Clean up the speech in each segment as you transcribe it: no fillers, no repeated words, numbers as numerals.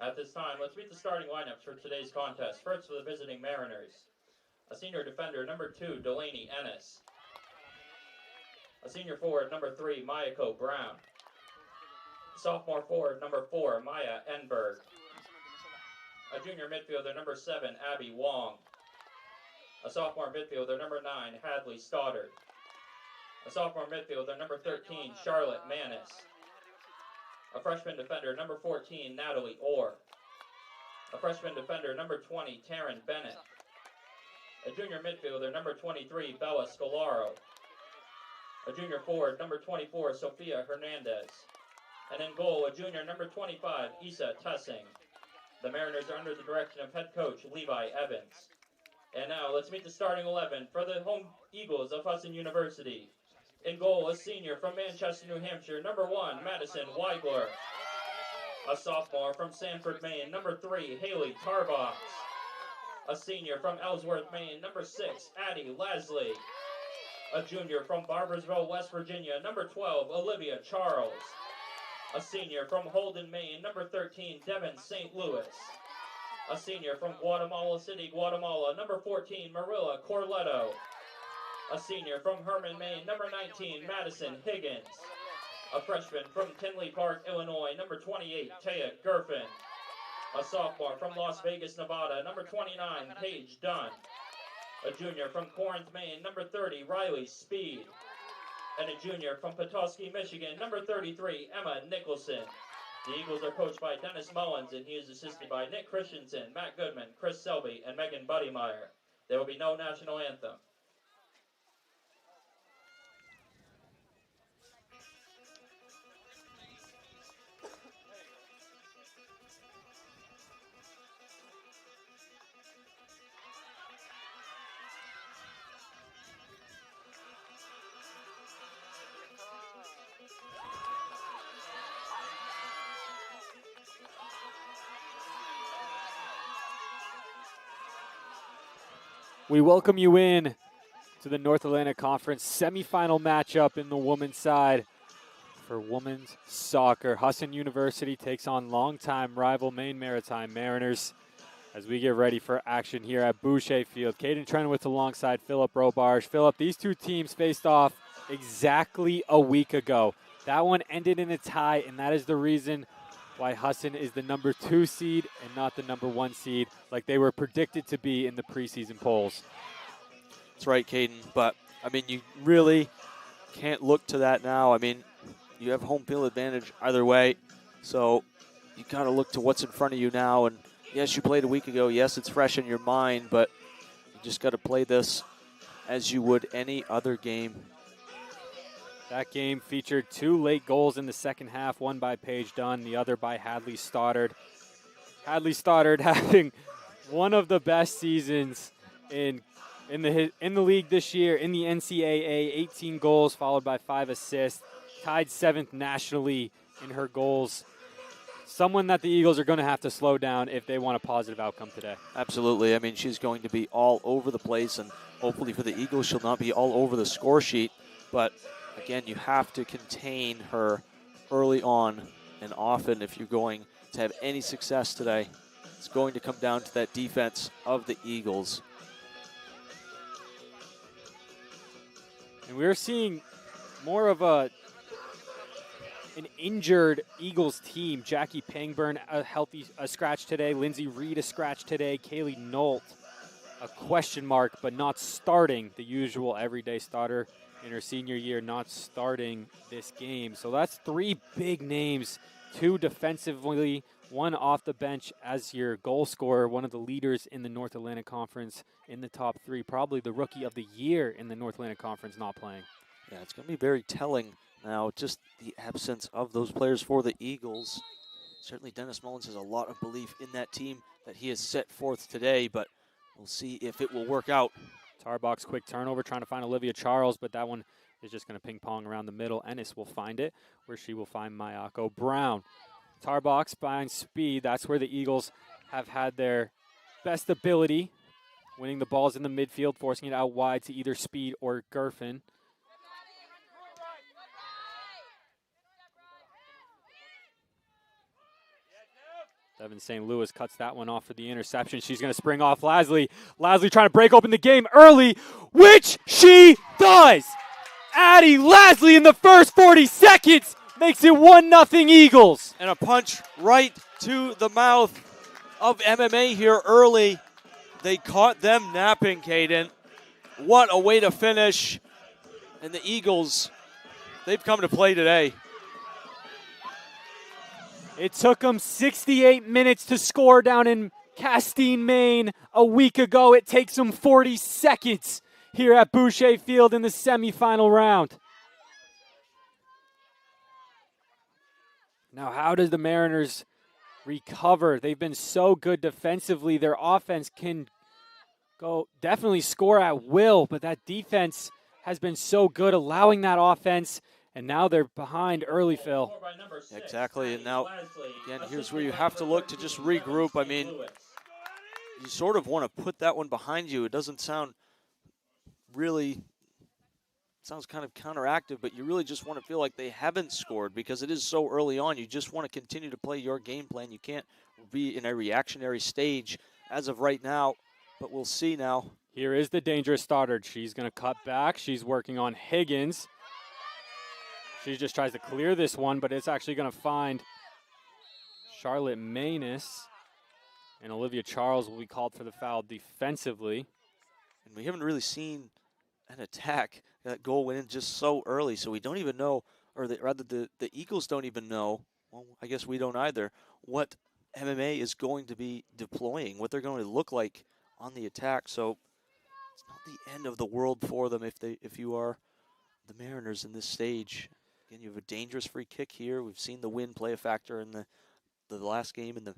At this time, let's meet the starting lineups for today's contest. First for the visiting Mariners, a senior defender, number 2, Delaney Ennis. A senior forward, number 3, Mayako Brown. Sophomore forward, number 4, Maya Enberg. A junior midfielder, number 7, Abby Wong. A sophomore midfielder, number 9, Hadley Stoddard. A sophomore midfielder, number 13, Charlotte Manis. A freshman defender, number 14, Natalie Orr. A freshman defender, number 20, Taryn Bennett. A junior midfielder, number 23, Bella Scolaro. A junior forward, number 24, Sofia Hernandez. And in goal, a junior, number 25, Issa Tussing. The Mariners are under the direction of head coach Levi Evans. And now, let's meet the starting 11 for the home Eagles of Husson University. In goal, a senior from Manchester, New Hampshire, number 1, Madison Weigler. A sophomore from Sanford, Maine, number 3, Haley Tarbox. A senior from Ellsworth, Maine, number 6, Addie Leslie. A junior from Barboursville, West Virginia, number 12, Olivia Charles. A senior from Holden, Maine, number 13, Devin St. Louis. A senior from Guatemala City, Guatemala, number 14, Marilla Corletto. A senior from Herman, Maine, number 19, Madison Higgins. A freshman from Tinley Park, Illinois, number 28, Taya Gerfin. A sophomore from Las Vegas, Nevada, number 29, Paige Dunn. A junior from Corinth, Maine, number 30, Riley Speed. And a junior from Petoskey, Michigan, number 33, Emma Nicholson. The Eagles are coached by Dennis Mullins, and he is assisted by Nick Christensen, Matt Goodman, Chris Selby, and Megan Buddymeyer. There will be no national anthem. We welcome you in to the North Atlantic Conference semifinal matchup in the women's side for women's soccer. Husson University takes on longtime rival Maine Maritime Mariners as we get ready for action here at Boucher Field. Caden Trenowitz alongside Philip Robarge. Philip, these two teams faced off exactly a week ago. That one ended in a tie, and that is the reason why Husson is the number 2 seed and not the number 1 seed like they were predicted to be in the preseason polls. That's right, Caden. But, I mean, you really can't look to that now. I mean, you have home field advantage either way. So you got to look to what's in front of you now. And, yes, you played a week ago. Yes, it's fresh in your mind. But you just got to play this as you would any other game. That game featured 2 late goals in the second half, one by Paige Dunn, the other by Hadley Stoddard. Hadley Stoddard having one of the best seasons in the league this year in the NCAA, 18 goals followed by 5 assists, tied 7th nationally in her goals. Someone that the Eagles are going to have to slow down if they want a positive outcome today. Absolutely. I mean, she's going to be all over the place, and hopefully for the Eagles, she'll not be all over the score sheet. But again, you have to contain her early on and often if you're going to have any success today. It's going to come down to that defense of the Eagles. And we're seeing more of an injured Eagles team. Jackie Pangburn, a scratch today. Lindsay Reed, a scratch today. Kaylee Nolt, a question mark, but not starting, the usual everyday starter in her senior year, not starting this game. So that's 3 big names, 2 defensively, 1 off the bench as your goal scorer, one of the leaders in the North Atlantic Conference in the top 3, probably the rookie of the year in the North Atlantic Conference not playing. Yeah, it's going to be very telling now, just the absence of those players for the Eagles. Certainly Dennis Mullins has a lot of belief in that team that he has set forth today, but we'll see if it will work out. Tarbox quick turnover, trying to find Olivia Charles, but that one is just going to ping pong around the middle. Ennis will find it, where she will find Mayako Brown. Tarbox finds speed. That's where the Eagles have had their best ability, winning the balls in the midfield, forcing it out wide to either Speed or Gerfin. Devin St. Louis cuts that one off for the interception. She's going to spring off Lasley. Lasley trying to break open the game early, which she does. Addie Lasley in the first 40 seconds makes it 1-0 Eagles. And a punch right to the mouth of MMA here early. They caught them napping, Caden. What a way to finish. And the Eagles, they've come to play today. It took them 68 minutes to score down in Castine, Maine a week ago. It takes them 40 seconds here at Boucher Field in the semifinal round. Now, how does the Mariners recover? They've been so good defensively. Their offense can definitely score at will, but that defense has been so good, allowing that offense, and now they're behind early, Phil. Exactly, and now, again, here's where you have to look to just regroup. I mean, you sort of want to put that one behind you. It doesn't sound really, sounds kind of counteractive, but you really just want to feel like they haven't scored because it is so early on. You just want to continue to play your game plan. You can't be in a reactionary stage as of right now, but we'll see now. Here is the dangerous starter. She's going to cut back. She's working on Higgins. She just tries to clear this one, but it's actually going to find Charlotte Manus. And Olivia Charles will be called for the foul defensively. And we haven't really seen an attack. That goal went in just so early, so we don't even know, or rather the Eagles don't even know, well, I guess we don't either, what MMA is going to be deploying, what they're going to look like on the attack. So it's not the end of the world for them if you are the Mariners in this stage. Again, you have a dangerous free kick here. We've seen the wind play a factor in the last game in the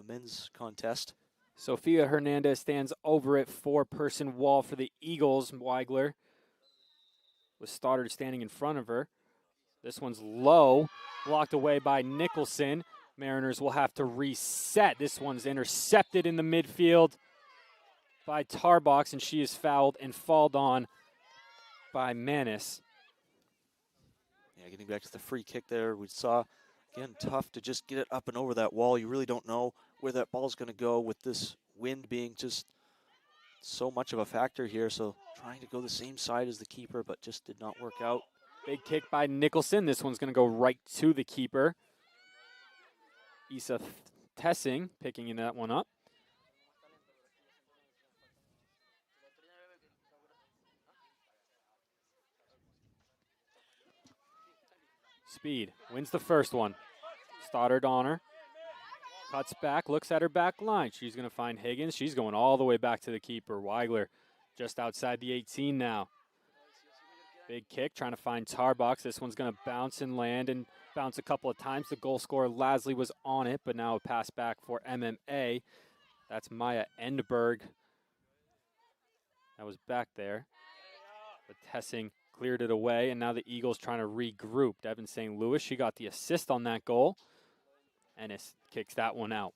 men's contest. Sophia Hernandez stands over it, four-person wall for the Eagles. Weigler with Stoddard standing in front of her. This one's low, blocked away by Nicholson. Mariners will have to reset. This one's intercepted in the midfield by Tarbox, and she is fouled and fouled on by Manus. Yeah, getting back to the free kick there, we saw, again, tough to just get it up and over that wall. You really don't know where that ball's going to go with this wind being just so much of a factor here. So trying to go the same side as the keeper, but just did not work out. Big kick by Nicholson. This one's going to go right to the keeper. Issa Tessing picking that one up. Speed wins the first one. Stoddard on her. Cuts back, looks at her back line. She's going to find Higgins. She's going all the way back to the keeper. Weigler just outside the 18 now. Big kick, trying to find Tarbox. This one's going to bounce and land and bounce a couple of times. The goal scorer, Lasley, was on it, but now a pass back for MMA. That's Maya Endberg. That was back there. But Tessing cleared it away, and now the Eagles trying to regroup. Devin St. Louis, she got the assist on that goal. Ennis kicks that one out.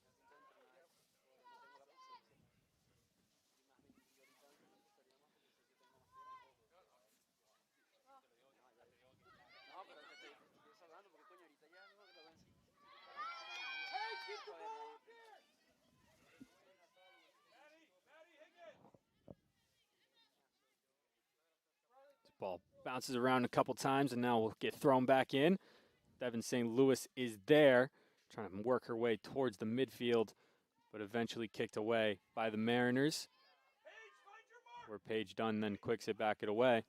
Ball bounces around a couple times, and now will get thrown back in. Devin St. Louis is there, trying to work her way towards the midfield, but eventually kicked away by the Mariners, where Paige Dunn then quicks it back away.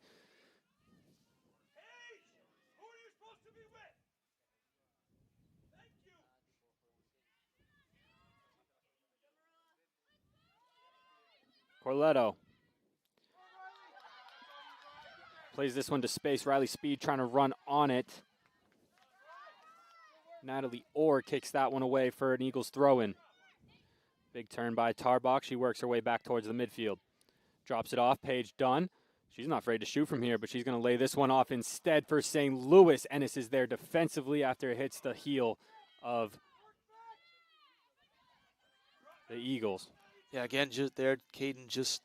Corletto plays this one to space. Riley Speed trying to run on it. Natalie Orr kicks that one away for an Eagles throw-in. Big turn by Tarbox. She works her way back towards the midfield. Drops it off. Paige Dunn. She's not afraid to shoot from here, but she's going to lay this one off instead for St. Louis. Ennis is there defensively after it hits the heel of the Eagles. Yeah, again, just there, Caden, just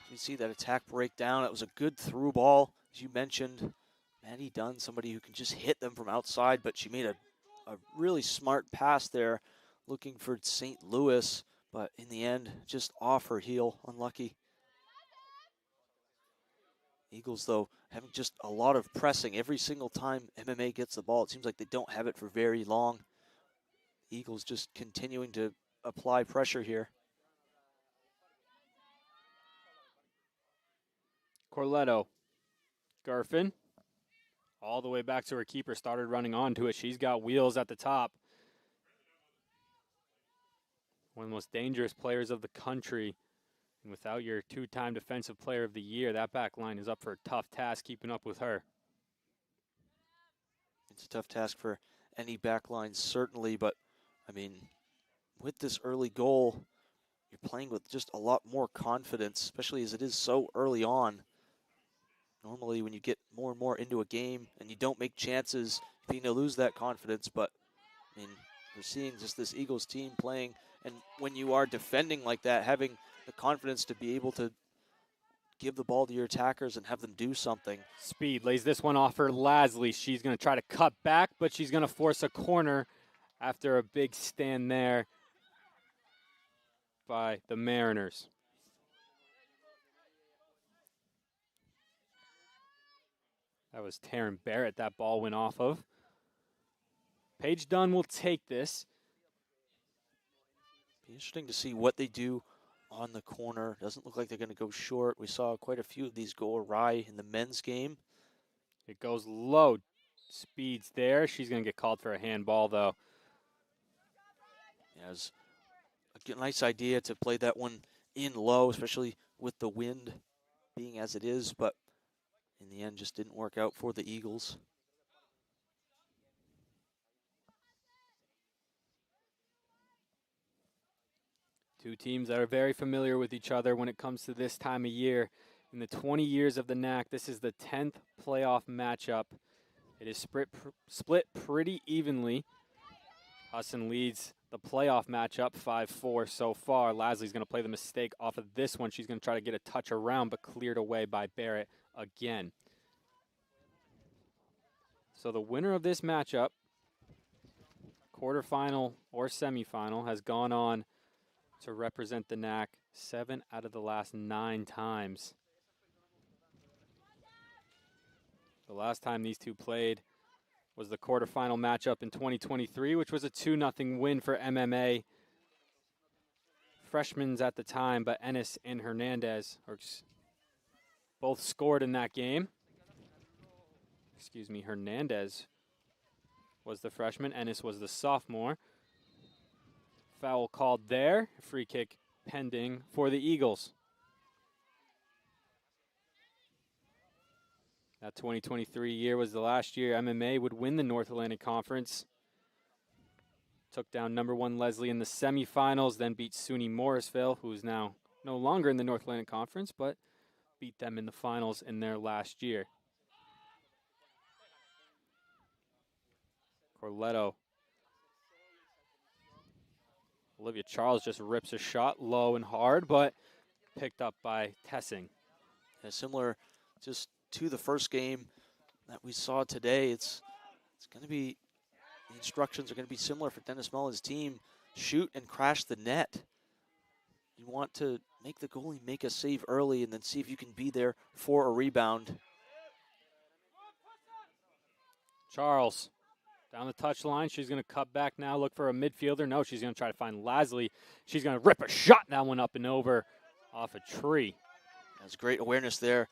you see that attack break down. It was a good through ball, as you mentioned. Maddie Dunn, somebody who can just hit them from outside, but she made a really smart pass there, looking for St. Louis, but in the end, just off her heel, unlucky. Eagles, though, having just a lot of pressing every single time MMA gets the ball. It seems like they don't have it for very long. Eagles just continuing to apply pressure here. Corletto. Garfin. All the way back to her keeper. Started running onto it. She's got wheels at the top. One of the most dangerous players of the country. And without your two-time Defensive Player of the Year, that back line is up for a tough task keeping up with her. It's a tough task for any back line, certainly, but, I mean, with this early goal, you're playing with just a lot more confidence, especially as it is so early on. Normally, when you get more and more into a game and you don't make chances, you begin to lose that confidence, but, I mean, we're seeing just this Eagles team playing, and when you are defending like that, having the confidence to be able to give the ball to your attackers and have them do something. Speed lays this one off for Lasley. She's going to try to cut back, but she's going to force a corner after a big stand there by the Mariners. That was Taryn Barrett that ball went off of. Paige Dunn will take this. Be interesting to see what they do on the corner. Doesn't look like they're going to go short. We saw quite a few of these go awry in the men's game. It goes low. Speed's there. She's going to get called for a handball, though. Yeah, it was a nice idea to play that one in low, especially with the wind being as it is, but in the end just didn't work out for the Eagles. Two teams that are very familiar with each other when it comes to this time of year. In the 20 years of the NAC, this is the 10th playoff matchup. It is split pretty evenly. Husson leads the playoff matchup 5-4 so far. Lasley's going to play the mistake off of this one. She's going to try to get a touch around, but cleared away by Barrett again. So the winner of this matchup, quarterfinal or semifinal, has gone on to represent the NAC 7 out of the last 9 times. The last time these two played was the quarterfinal matchup in 2023, which was a 2-0 win for MMA. Freshmen at the time, but Ennis and Hernandez both scored in that game. Excuse me, Hernandez was the freshman. Ennis was the sophomore. Foul called there. Free kick pending for the Eagles. That 2023 year was the last year MMA would win the North Atlantic Conference. Took down number 1 Leslie in the semifinals, then beat SUNY Morrisville, who is now no longer in the North Atlantic Conference, but beat them in the finals in their last year. Corletto. Olivia Charles just rips a shot low and hard, but picked up by Tessing. Yeah, similar just to the first game that we saw today. It's going to be, the instructions are going to be similar for Dennis Mullen's team. Shoot and crash the net. You want to make the goalie make a save early and then see if you can be there for a rebound. Charles down the touchline. She's going to cut back now, look for a midfielder. No, she's going to try to find Lasley. She's going to rip a shot, that one up and over off a tree. That's great awareness there.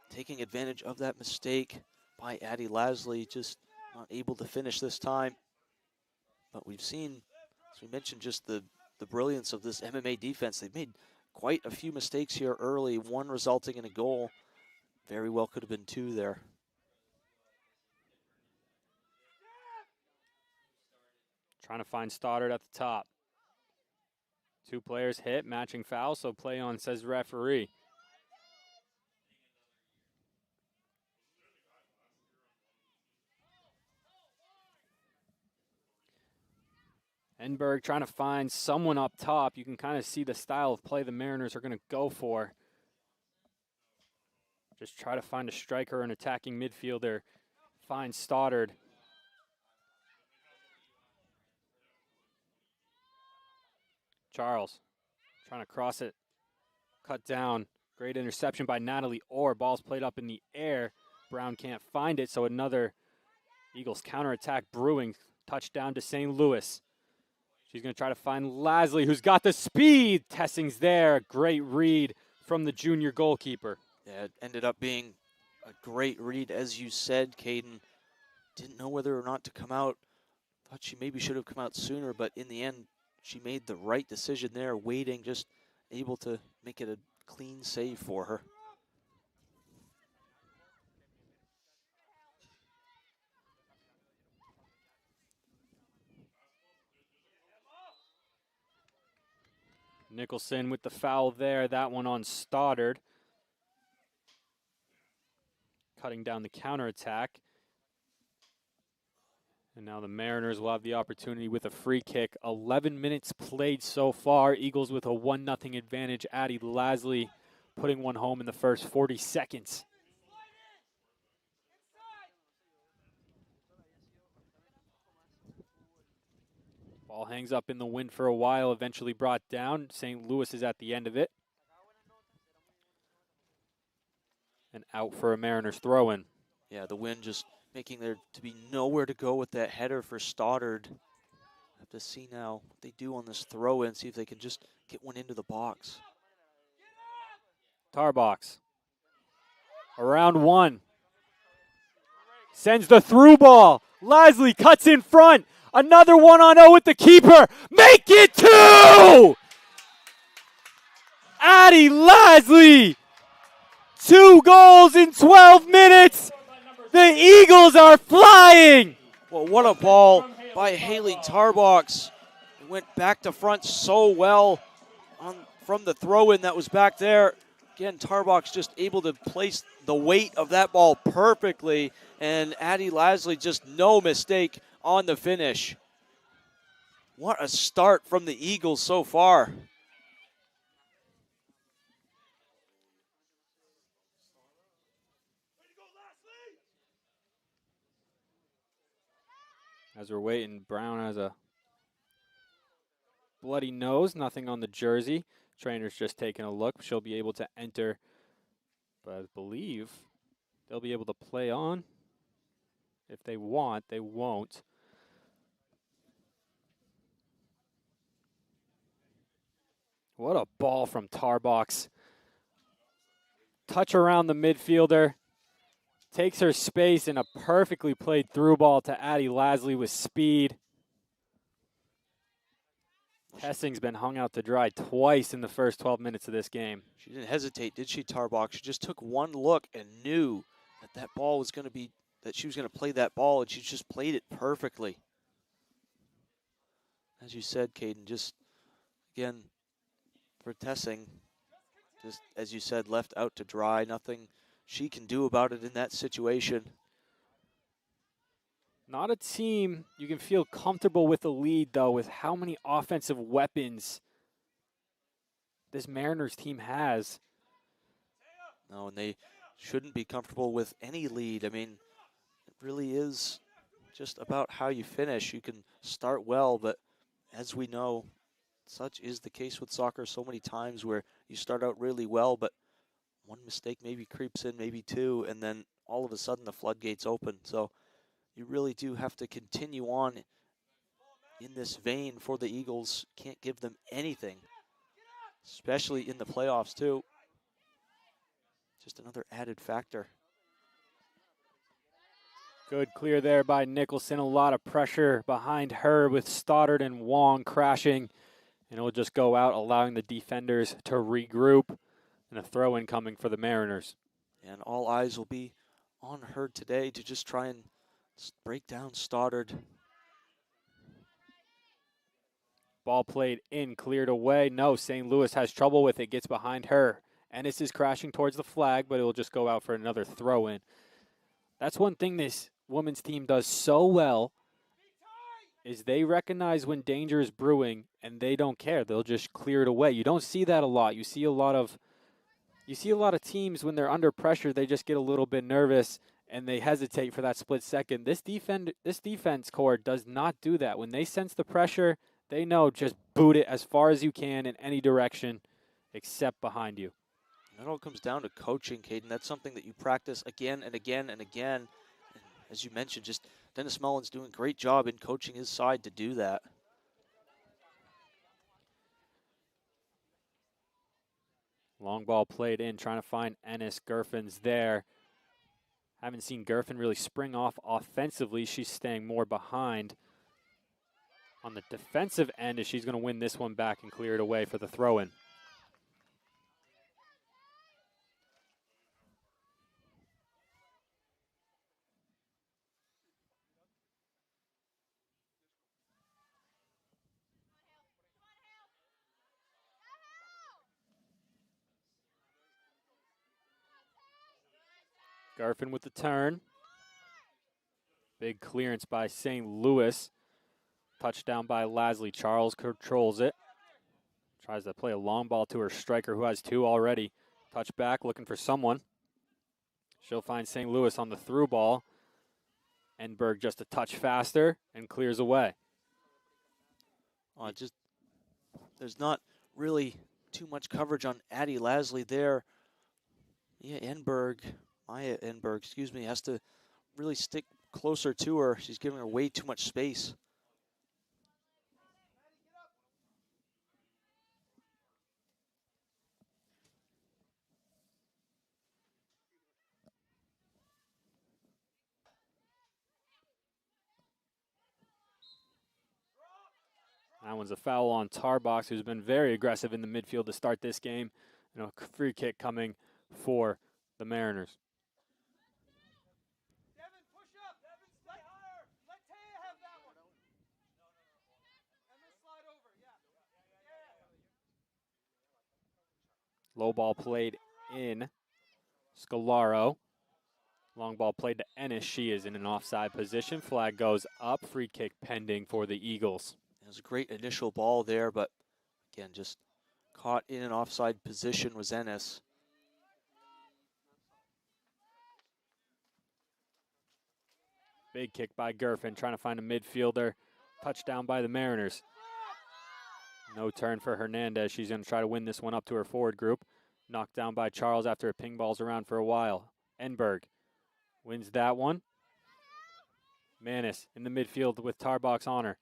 Taking advantage of that mistake by Addie Lasley, just not able to finish this time. But we've seen, as we mentioned, just the brilliance of this MMA defense. They've made quite a few mistakes here early, one resulting in a goal. Very well could have been 2 there. Trying to find Stoddard at the top. 2 players hit, matching foul, so play on, says referee. Enberg trying to find someone up top. You can kind of see the style of play the Mariners are going to go for. Just try to find a striker, an attacking midfielder. Find Stoddard. Charles trying to cross it. Cut down. Great interception by Natalie Orr. Ball's played up in the air. Brown can't find it, so another Eagles counterattack brewing. Touchdown to St. Louis. She's going to try to find Lasley, who's got the speed. Tessing's there. Great read from the junior goalkeeper. Yeah, it ended up being a great read, as you said, Caden. Didn't know whether or not to come out. Thought she maybe should have come out sooner, but in the end, she made the right decision there, waiting, just able to make it a clean save for her. Nicholson with the foul there. That one on Stoddard. Cutting down the counterattack. And now the Mariners will have the opportunity with a free kick. 11 minutes played so far. Eagles with a 1-0 advantage. Addie Lasley putting one home in the first 40 seconds. Ball hangs up in the wind for a while, eventually brought down. St. Louis is at the end of it. And out for a Mariners throw-in. Yeah, the wind just making there to be nowhere to go with that header for Stoddard. Have to see now what they do on this throw-in, see if they can just get one into the box. Tarbox. Around one. Sends the through ball. Lasley cuts in front. Another 1-on-0 with the keeper. Make it 2! Addie Lasley. 2 goals in 12 minutes. The Eagles are flying. Well, what a ball by Haley Tarbox. It went back to front so well from the throw-in that was back there. Again, Tarbox just able to place the weight of that ball perfectly, and Addie Lasley just no mistake on the finish. What a start from the Eagles so far. As we're waiting, Brown has a bloody nose, nothing on the jersey. Trainer's just taking a look. She'll be able to enter, but I believe they'll be able to play on. If they want, they won't. What a ball from Tarbox. Touch around the midfielder. Takes her space in a perfectly played through ball to Addie Lasley with speed. Tessing's been hung out to dry twice in the first 12 minutes of this game. She didn't hesitate, did she, Tarbox? She just took one look and knew that ball was going to be, that she was going to play that ball, and she just played it perfectly. As you said, Caden, just, again, for Tessing, just, as you said, left out to dry. Nothing she can do about it in that situation. Not a team you can feel comfortable with a lead, though, with how many offensive weapons this Mariners team has. No, and they shouldn't be comfortable with any lead. I mean, it really is just about how you finish. You can start well, but as we know, such is the case with soccer so many times where you start out really well, but one mistake maybe creeps in, maybe two, and then all of a sudden the floodgates open. So you really do have to continue on in this vein for the Eagles. Can't give them anything, especially in the playoffs too. Just another added factor. Good clear there by Nicholson. A lot of pressure behind her with Stoddard and Wong crashing. And it'll just go out, allowing the defenders to regroup. And a throw-in coming for the Mariners. And all eyes will be on her today to just try and break down Stoddard. Ball played in, cleared away. No, St. Louis has trouble with it, gets behind her. Ennis is crashing towards the flag, but it will just go out for another throw-in. That's one thing this women's team does so well, is they recognize when danger is brewing, and they don't care. They'll just clear it away. You don't see that a lot. You see a lot of teams when they're under pressure, they just get a little bit nervous and they hesitate for that split second. This defense core does not do that. When they sense the pressure, they know just boot it as far as you can in any direction except behind you. It all comes down to coaching, Caden. That's something that you practice again and again and again. And as you mentioned, just Dennis Mullen's doing a great job in coaching his side to do that. Long ball played in, trying to find Ennis. Gerfin's there. Haven't seen Gerfin really spring off offensively. She's staying more behind on the defensive end as she's going to win this one back and clear it away for the throw-in. Gerfin with the turn. Big clearance by St. Louis. Touchdown by Lasley. Charles controls it. Tries to play a long ball to her striker who has 2 already. Touchback, looking for someone. She'll find St. Louis on the through ball. Enberg just a touch faster and clears away. There's not really too much coverage on Addie Lasley there. Yeah, Maya Enberg, has to really stick closer to her. She's giving her way too much space. That one's a foul on Tarbox, who's been very aggressive in the midfield to start this game. And a free kick coming for the Mariners. Devin, push up. Devin, stay higher. Let Taya have that one. And then slide over, yeah. Low ball played in. Scalaro. Long ball played to Ennis. She is in an offside position. Flag goes up. Free kick pending for the Eagles. It was a great initial ball there, but again, just caught in an offside position was Ennis. Big kick by Gerfin, trying to find a midfielder. Touchdown by the Mariners. No turn for Hernandez. She's going to try to win this one up to her forward group. Knocked down by Charles after it ping balls around for a while. Enberg wins that one. Manis in the midfield with Tarbox on her.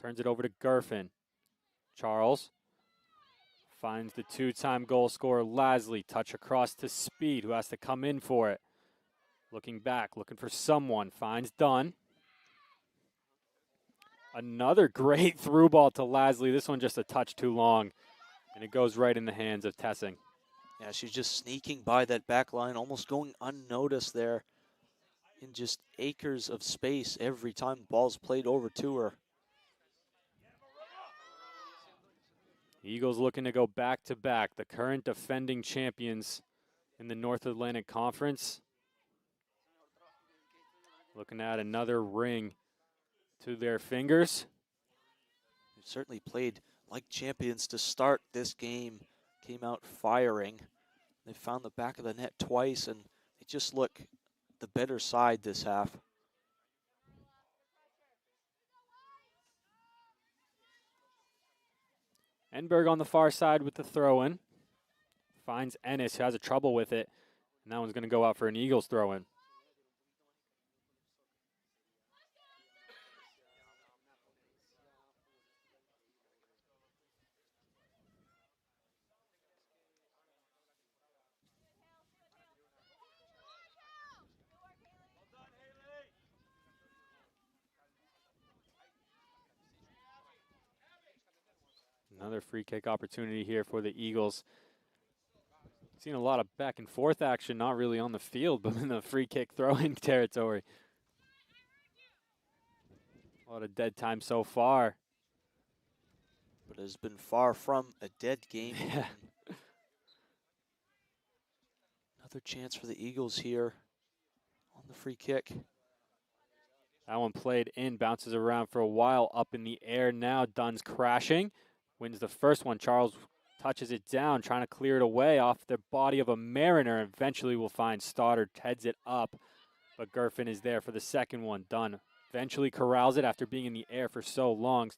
Turns it over to Gerfin. Charles finds the 2-time goal scorer, Lasley. Touch across to Speed, who has to come in for it. Looking back, looking for someone. Finds Dunn. Another great through ball to Lasley. This one just a touch too long, and it goes right in the hands of Tessing. Yeah, she's just sneaking by that back line, almost going unnoticed there in just acres of space every time the ball's played over to her. Eagles looking to go back-to-back. The current defending champions in the North Atlantic Conference. Looking at another ring to their fingers. They've certainly played like champions to start this game. Came out firing. They found the back of the net twice, and they just look the better side this half. Enberg on the far side with the throw-in. Finds Ennis, who has a trouble with it. And that one's going to go out for an Eagles throw-in. Another free kick opportunity here for the Eagles. Seen a lot of back and forth action, not really on the field, but in the free kick throwing territory. A lot of dead time so far. But it has been far from a dead game. Yeah. Another chance for the Eagles here on the free kick. That one played in, bounces around for a while, up in the air now. Dunn's crashing. Wins the first one. Charles touches it down, trying to clear it away off the body of a Mariner. Eventually will find Stoddard, heads it up, but Gerfin is there for the second one. Dunn eventually corrals it after being in the air for so long.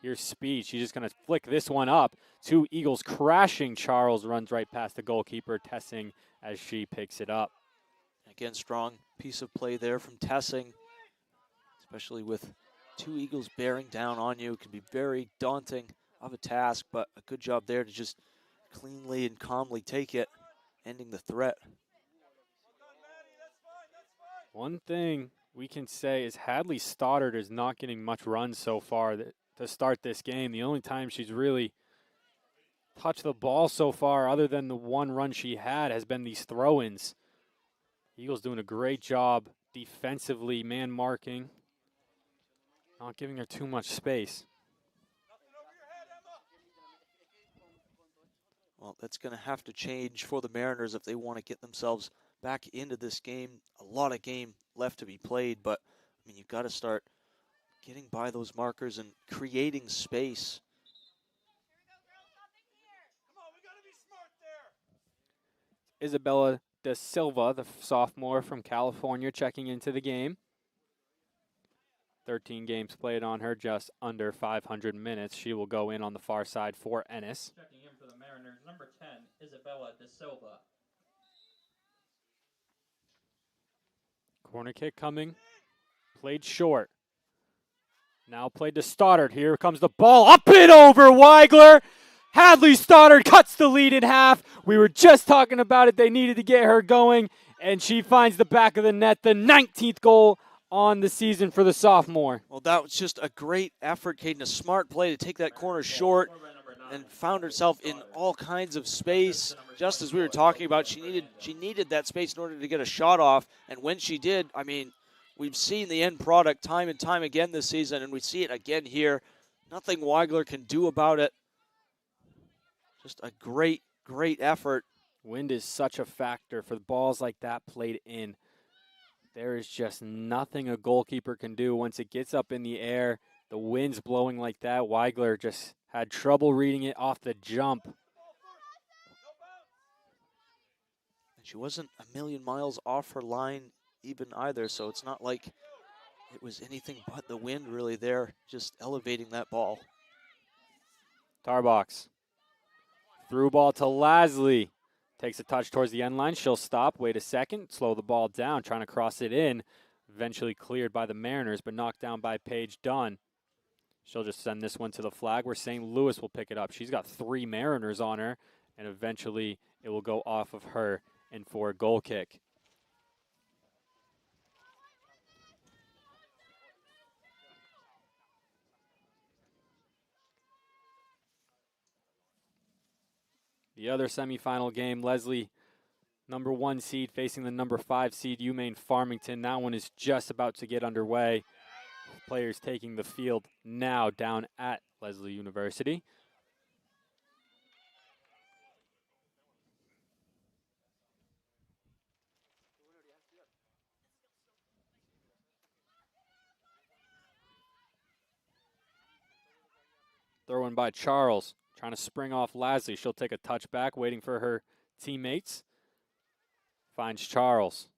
Here's speed. She's just going to flick this one up. Two Eagles crashing. Charles runs right past the goalkeeper. Tessing as she picks it up. Again, strong piece of play there from Tessing, especially with two Eagles bearing down on you. It can be very daunting of a task, but a good job there to just cleanly and calmly take it, ending the threat. One thing we can say is Hadley Stoddard is not getting much run so far to start this game. The only time she's really touched the ball so far, other than the one run she had, has been these throw-ins. Eagles doing a great job defensively, man marking, not giving her too much space. Well, that's going to have to change for the Mariners if they want to get themselves back into this game. A lot of game left to be played, but I mean, you've got to start getting by those markers and creating space. Isabella Da Silva, the sophomore from California, checking into the game. 13 games played on her, just under 500 minutes. She will go in on the far side for Ennis. Checking in for the Mariners, number 10, Isabella Da Silva. Corner kick coming. Played short. Now played to Stoddard. Here comes the ball. Up and over Weigler. Hadley Stoddard cuts the lead in half. We were just talking about it. They needed to get her going, and she finds the back of the net. The 19th goal on the season for the sophomore. Well, that was just a great effort, Caden. A smart play to take that corner short and found herself in all kinds of space. Just as we were talking about, she needed that space in order to get a shot off. And when she did, I mean, we've seen the end product time and time again this season, and we see it again here. Nothing Weigler can do about it. Just a great, great effort. Wind is such a factor for the balls like that played in. There is just nothing a goalkeeper can do once it gets up in the air. The wind's blowing like that. Weigler just had trouble reading it off the jump. And she wasn't a million miles off her line even either, so it's not like it was anything but the wind really there, just elevating that ball. Tarbox. Through ball to Lasley. Takes a touch towards the end line. She'll stop. Wait a second. Slow the ball down. Trying to cross it in. Eventually cleared by the Mariners, but knocked down by Paige Dunn. She'll just send this one to the flag where St. Louis will pick it up. She's got 3 Mariners on her, and eventually it will go off of her and for a goal kick. The other semifinal game, Leslie, number 1 seed facing the number 5 seed, UMaine Farmington. That one is just about to get underway. Players taking the field now down at Leslie University. Throw in by Charles. Trying to spring off Lasley. She'll take a touch back, waiting for her teammates. Finds Charles.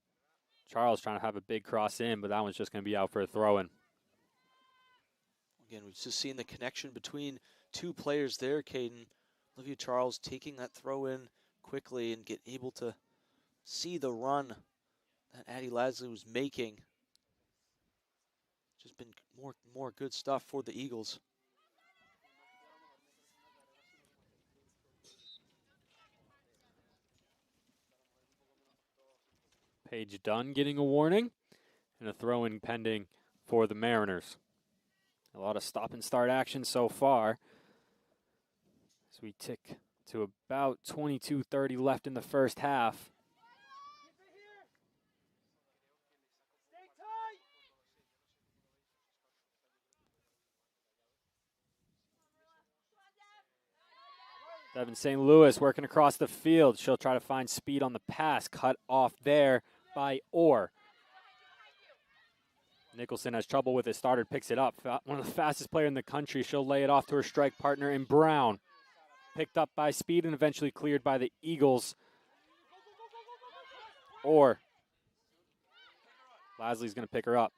Charles trying to have a big cross in, but that one's just going to be out for a throw-in. Again, we've just seen the connection between two players there, Caden. Olivia Charles taking that throw in quickly and get able to see the run that Addie Lasley was making. Just been more good stuff for the Eagles. Paige Dunn getting a warning, and a throw-in pending for the Mariners. A lot of stop and start action so far. As we tick to about 22:30 left in the first half. Devin St. Louis working across the field. She'll try to find speed on the pass. Cut off there by Orr. Nicholson has trouble with it. Stoddard picks it up. One of the fastest players in the country. She'll lay it off to her strike partner in Brown. Picked up by speed and eventually cleared by the Eagles. Orr. Lasley's going to pick her up.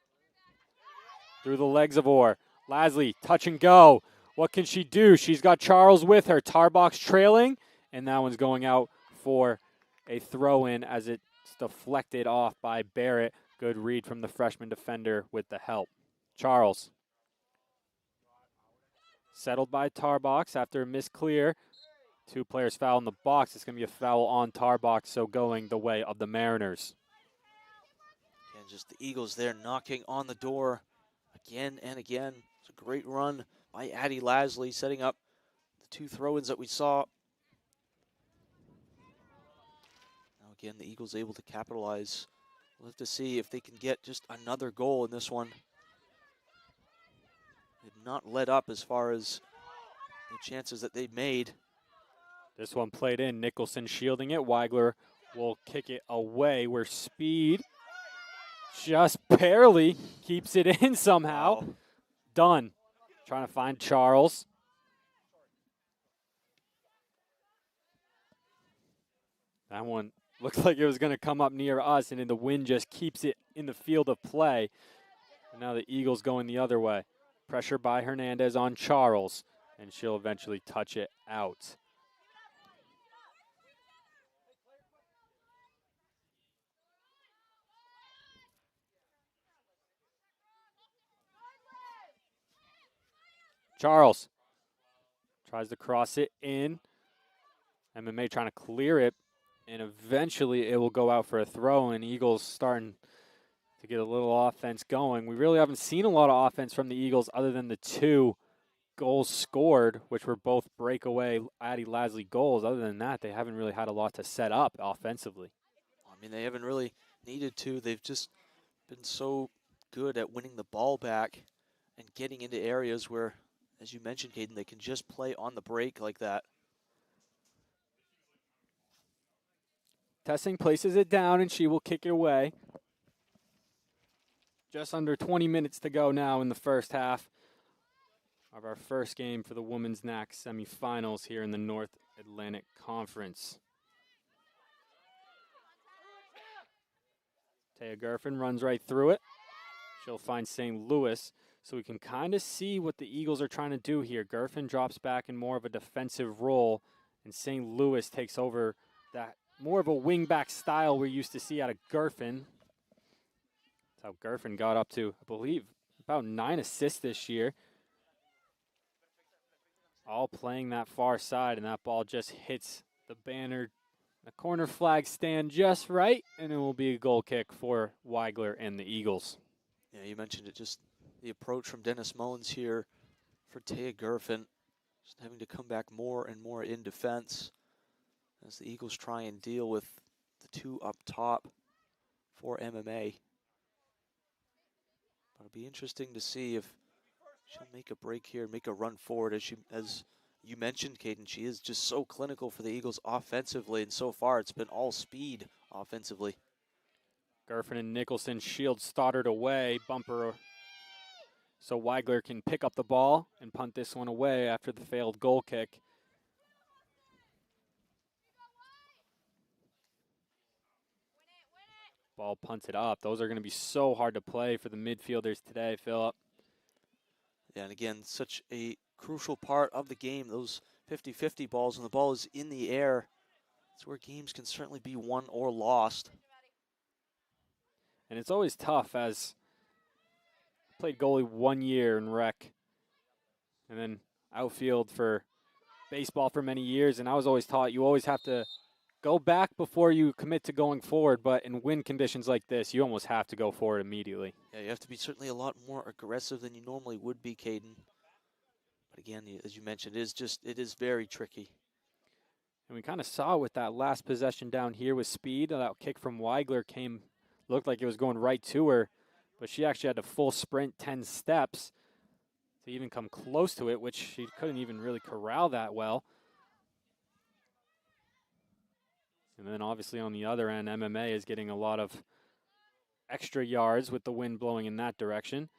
Through the legs of Orr. Lasley, touch and go. What can she do? She's got Charles with her. Tarbox trailing, and that one's going out for a throw-in as it's deflected off by Barrett. Good read from the freshman defender with the help. Charles. Settled by Tarbox after a misclear. 2 players foul in the box. It's going to be a foul on Tarbox, so going the way of the Mariners. And just the Eagles there knocking on the door again and again. It's a great run by Addie Lasley, setting up the 2 throw-ins that we saw. Now again, the Eagles able to capitalize. We'll have to see if they can get just another goal in this one. They've not let up as far as the chances that they've made. This one played in. Nicholson shielding it. Weigler will kick it away where Speed just barely keeps it in somehow. Wow. Done. Trying to find Charles. That one looked like it was going to come up near us, and then the wind just keeps it in the field of play. And now the Eagles going the other way. Pressure by Hernandez on Charles, and she'll eventually touch it out. Charles tries to cross it in. MMA trying to clear it, and eventually it will go out for a throw, and Eagles starting to get a little offense going. We really haven't seen a lot of offense from the Eagles other than the 2 goals scored, which were both breakaway Addie Lasley goals. Other than that, they haven't really had a lot to set up offensively. I mean, they haven't really needed to. They've just been so good at winning the ball back and getting into areas where, as you mentioned, Caden, they can just play on the break like that. Tessing places it down, and she will kick it away. Just under 20 minutes to go now in the first half of our first game for the Women's NAC Semifinals here in the North Atlantic Conference. Taya Gerfen runs right through it. She'll find St. Louis, so we can kind of see what the Eagles are trying to do here. Gerfen drops back in more of a defensive role, and St. Louis takes over that more of a wing-back style we're used to see out of Gerfen. That's how Gerfen got up to, I believe, about 9 assists this year. All playing that far side, and that ball just hits the banner, the corner flag stand just right, and it will be a goal kick for Weigler and the Eagles. Yeah, you mentioned it, just the approach from Dennis Mullins here for Taya Gerfen, just having to come back more and more in defense as the Eagles try and deal with the 2 up top for MMA. But it'll be interesting to see if she'll make a break here, make a run forward. As you mentioned, Caden, she is just so clinical for the Eagles offensively, and so far it's been all speed offensively. Gerfen and Nicholson shield Stoddard away, bumper, so Weigler can pick up the ball and punt this one away after the failed goal kick. Ball punted up. Those are going to be so hard to play for the midfielders today, Philip. Yeah, and again, such a crucial part of the game, those 50-50 balls, when the ball is in the air, it's where games can certainly be won or lost. And it's always tough, as I played goalie 1 year in rec, and then outfield for baseball for many years, and I was always taught you always have to go back before you commit to going forward, but in win conditions like this, you almost have to go forward immediately. Yeah, you have to be certainly a lot more aggressive than you normally would be, Caden. But again, as you mentioned, it is very tricky. And we kind of saw with that last possession down here with Speed, that kick from Weigler looked like it was going right to her, but she actually had to full sprint 10 steps to even come close to it, which she couldn't even really corral that well. And then obviously on the other end, MMA is getting a lot of extra yards with the wind blowing in that direction.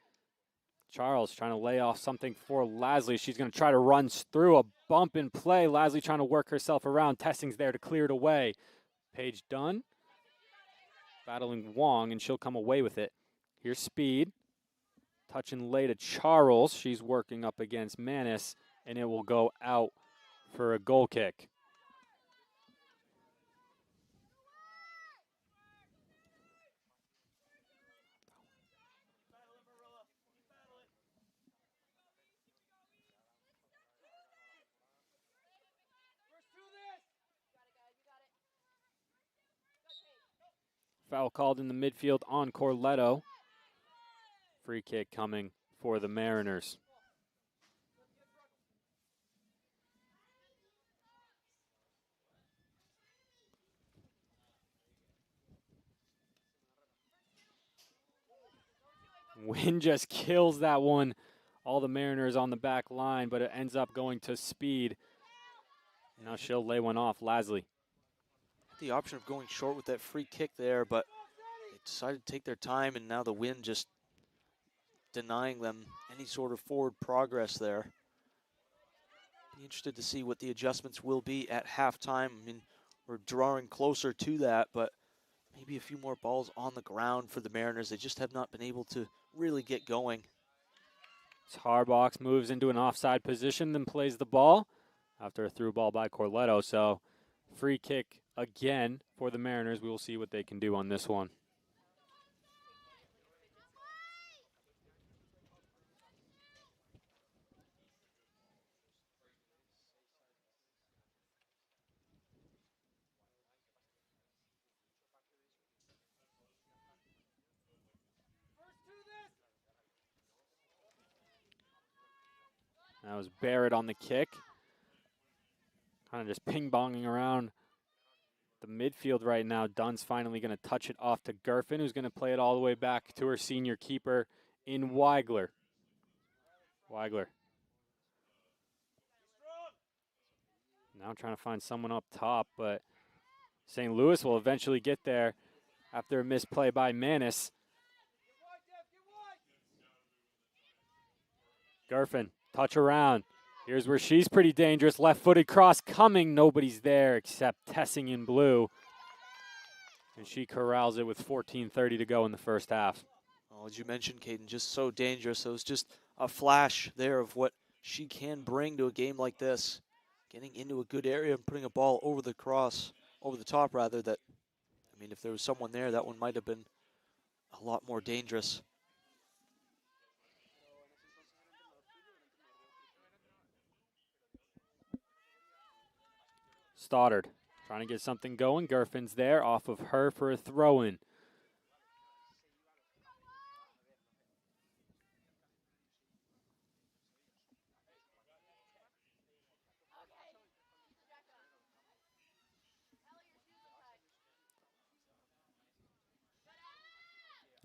Charles trying to lay off something for Lasley. She's going to try to run through a bump in play. Lasley trying to work herself around. Tessing's there to clear it away. Paige Dunn battling Wong, and she'll come away with it. Here's Speed. Touch and lay to Charles. She's working up against Manis, and it will go out for a goal kick. Foul called in the midfield on Corletto. Free kick coming for the Mariners. Wynn just kills that one. All the Mariners on the back line, but it ends up going to Speed. Now she'll lay one off. Lasley. The option of going short with that free kick there, but they decided to take their time, and now the wind just denying them any sort of forward progress there. Be interested to see what the adjustments will be at halftime. I mean, we're drawing closer to that, but maybe a few more balls on the ground for the Mariners. They just have not been able to really get going. Harbox moves into an offside position, then plays the ball after a through ball by Corletto. So free kick again for the Mariners. We will see what they can do on this one. That was Barrett on the kick. Kind of just ping-ponging around the midfield right now. Dunn's finally going to touch it off to Gerfin, who's going to play it all the way back to her senior keeper in Weigler. Weigler. Now trying to find someone up top, but St. Louis will eventually get there after a misplay by Manis. Gerfin, touch around. Here's where she's pretty dangerous. Left-footed cross coming. Nobody's there except Tessing in blue. And she corrals it with 14:30 to go in the first half. Well, as you mentioned, Caden, just so dangerous. It was just a flash there of what she can bring to a game like this. Getting into a good area and putting a ball over the top rather, that, I mean, if there was someone there, that one might have been a lot more dangerous. Stoddard trying to get something going. Gerfin's there off of her for a throw-in.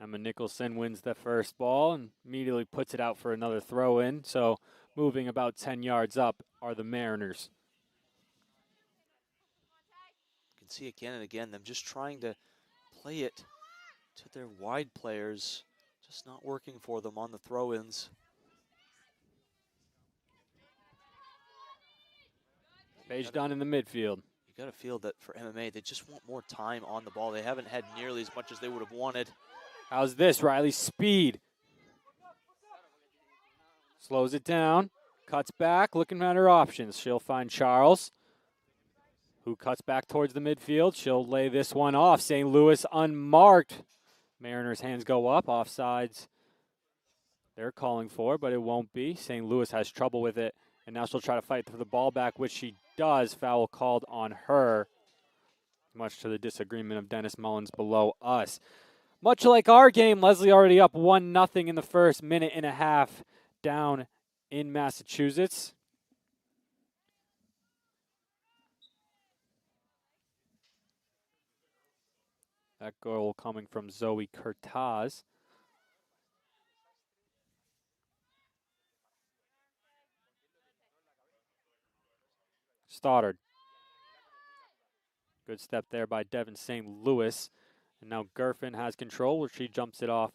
Emma Nicholson wins the first ball and immediately puts it out for another throw-in. So moving about 10 yards up are the Mariners. You can see again and again them just trying to play it to their wide players, just not working for them on the throw-ins. Page Dunn in the midfield. You got to feel that for MMA, they just want more time on the ball. They haven't had nearly as much as they would have wanted. How's this, Riley? Speed. Slows it down. Cuts back, looking at her options. She'll find Charles, who cuts back towards the midfield. She'll lay this one off. St. Louis unmarked. Mariners' hands go up. Offsides they're calling for, but it won't be. St. Louis has trouble with it, and now she'll try to fight for the ball back, which she does. Foul called on her, much to the disagreement of Dennis Mullins below us. Much like our game, Leslie already up 1-0 in the first minute and a half down in Massachusetts. That goal coming from Zoe Curtaz. Stoddard. Good step there by Devin St. Louis. And now Gerfin has control where she jumps it off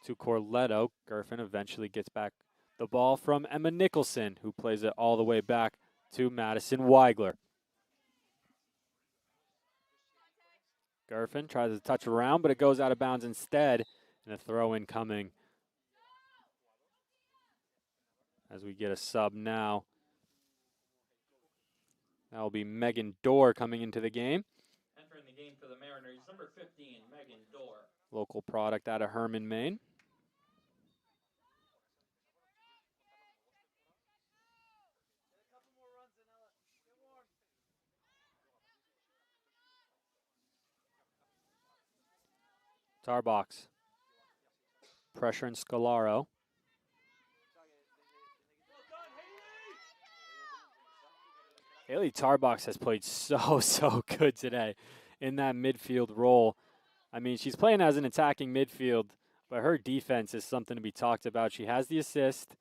to Corletto. Gerfin eventually gets back the ball from Emma Nicholson, who plays it all the way back to Madison Weigler. Gerfin tries to touch around, but it goes out of bounds instead. And a throw-in coming as we get a sub now. That will be Megan Dorr coming into the game. Entering the game for the Mariners, number 15, Megan Dorr. Local product out of Herman, Maine. Tarbox. Pressure and Scalaro. Haley Tarbox has played so good today in that midfield role. I mean, she's playing as an attacking midfield, but her defense is something to be talked about. She has the assist,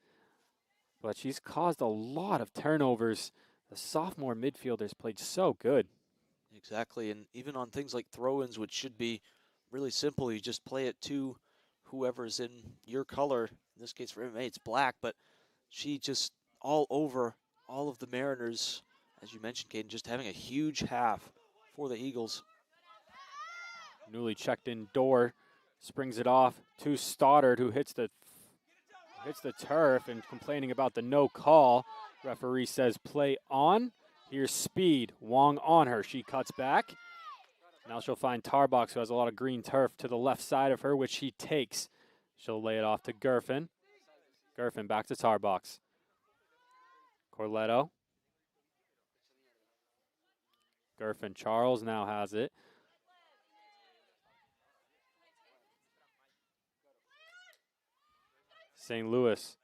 but she's caused a lot of turnovers. The sophomore midfielder's played so good. Exactly, and even on things like throw-ins, which should be really simple, you just play it to whoever's in your color. In this case for MMA, it's black, but she just all over all of the Mariners. As you mentioned, Caden, just having a huge half for the Eagles. Newly checked in Dorr springs it off to Stoddard, who hits the turf and complaining about the no call. Referee says play on. Here's speed. Wong on her. She cuts back. Now she'll find Tarbox, who has a lot of green turf to the left side of her, which she takes. She'll lay it off to Gerfin. Gerfin back to Tarbox. Corletto. Gerfin Charles now has it. St. Louis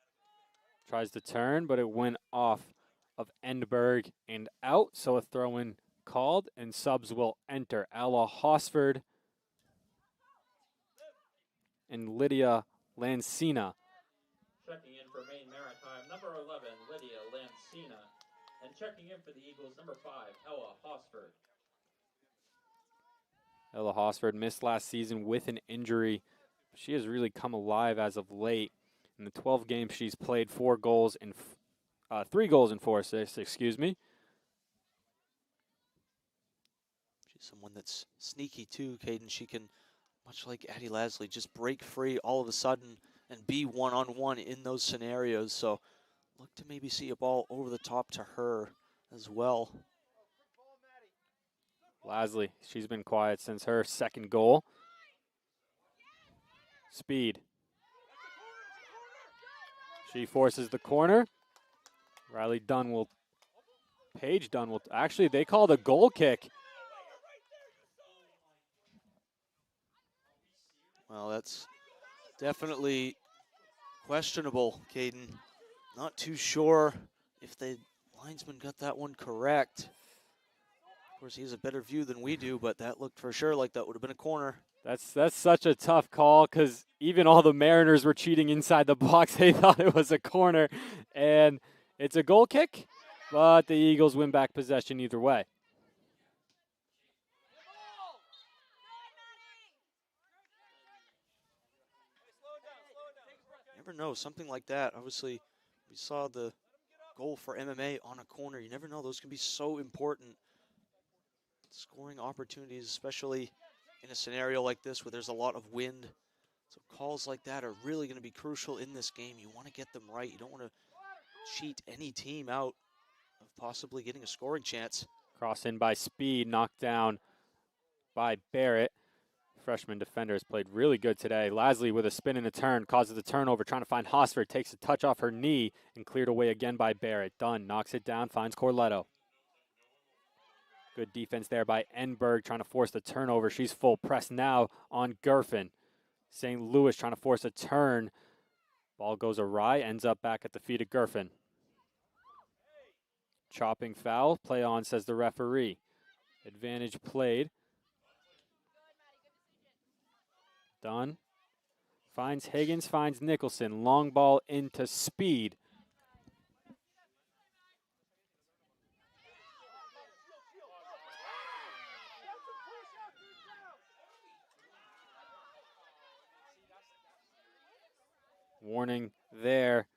tries to turn, but it went off of Endberg and out, so a throw-in called, and subs will enter. Ella Hosford and Lydia Lancina. Checking in for Maine Maritime, number 11, Lydia Lancina. And checking in for the Eagles, number 5, Ella Hosford. Ella Hosford missed last season with an injury. She has really come alive as of late. In the 12 games she's played, 3 goals and 4 assists, excuse me. She's someone that's sneaky too, Caden. She can, much like Addie Lasley, just break free all of a sudden and be one-on-one in those scenarios. So look to maybe see a ball over the top to her as well. Lasley, she's been quiet since her second goal. Speed. She forces the corner. Paige Dunn will, actually they called a goal kick. Well, that's definitely questionable, Caden. Not too sure if the linesman got that one correct. Of course, he has a better view than we do, but that looked for sure like that would have been a corner. That's such a tough call because even all the Mariners were cheating inside the box. They thought it was a corner, and it's a goal kick, but the Eagles win back possession either way. Never know, something like that. Obviously, we saw the goal for MMA on a corner. You never know, those can be so important. Scoring opportunities, especially in a scenario like this where there's a lot of wind. So calls like that are really going to be crucial in this game. You want to get them right. You don't want to cheat any team out of possibly getting a scoring chance. Cross in by Speed, knocked down by Barrett. Freshman defender has played really good today. Lasley with a spin and a turn causes the turnover, trying to find Hosford, takes a touch off her knee and cleared away again by Barrett. Dunn knocks it down, finds Corletto. Good defense there by Enberg, trying to force the turnover. She's full press now on Gerfin. St. Louis trying to force a turn. Ball goes awry, ends up back at the feet of Gerfin. Chopping foul, play on, says the referee. Advantage played. Dunn finds Higgins, finds Nicholson. Long ball into Speed. Warning there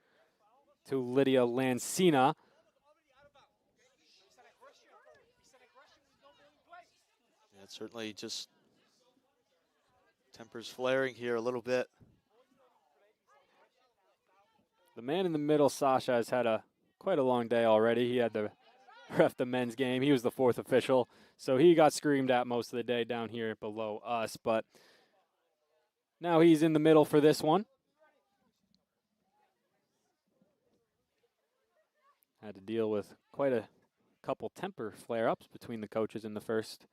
to Lydia Lancina. Yeah, it's certainly just tempers flaring here a little bit. The man in the middle, Sasha, has had quite a long day already. He had to ref the men's game. He was the fourth official, so he got screamed at most of the day down here below us. But now he's in the middle for this one. Had to deal with quite a couple temper flare-ups between the coaches in the first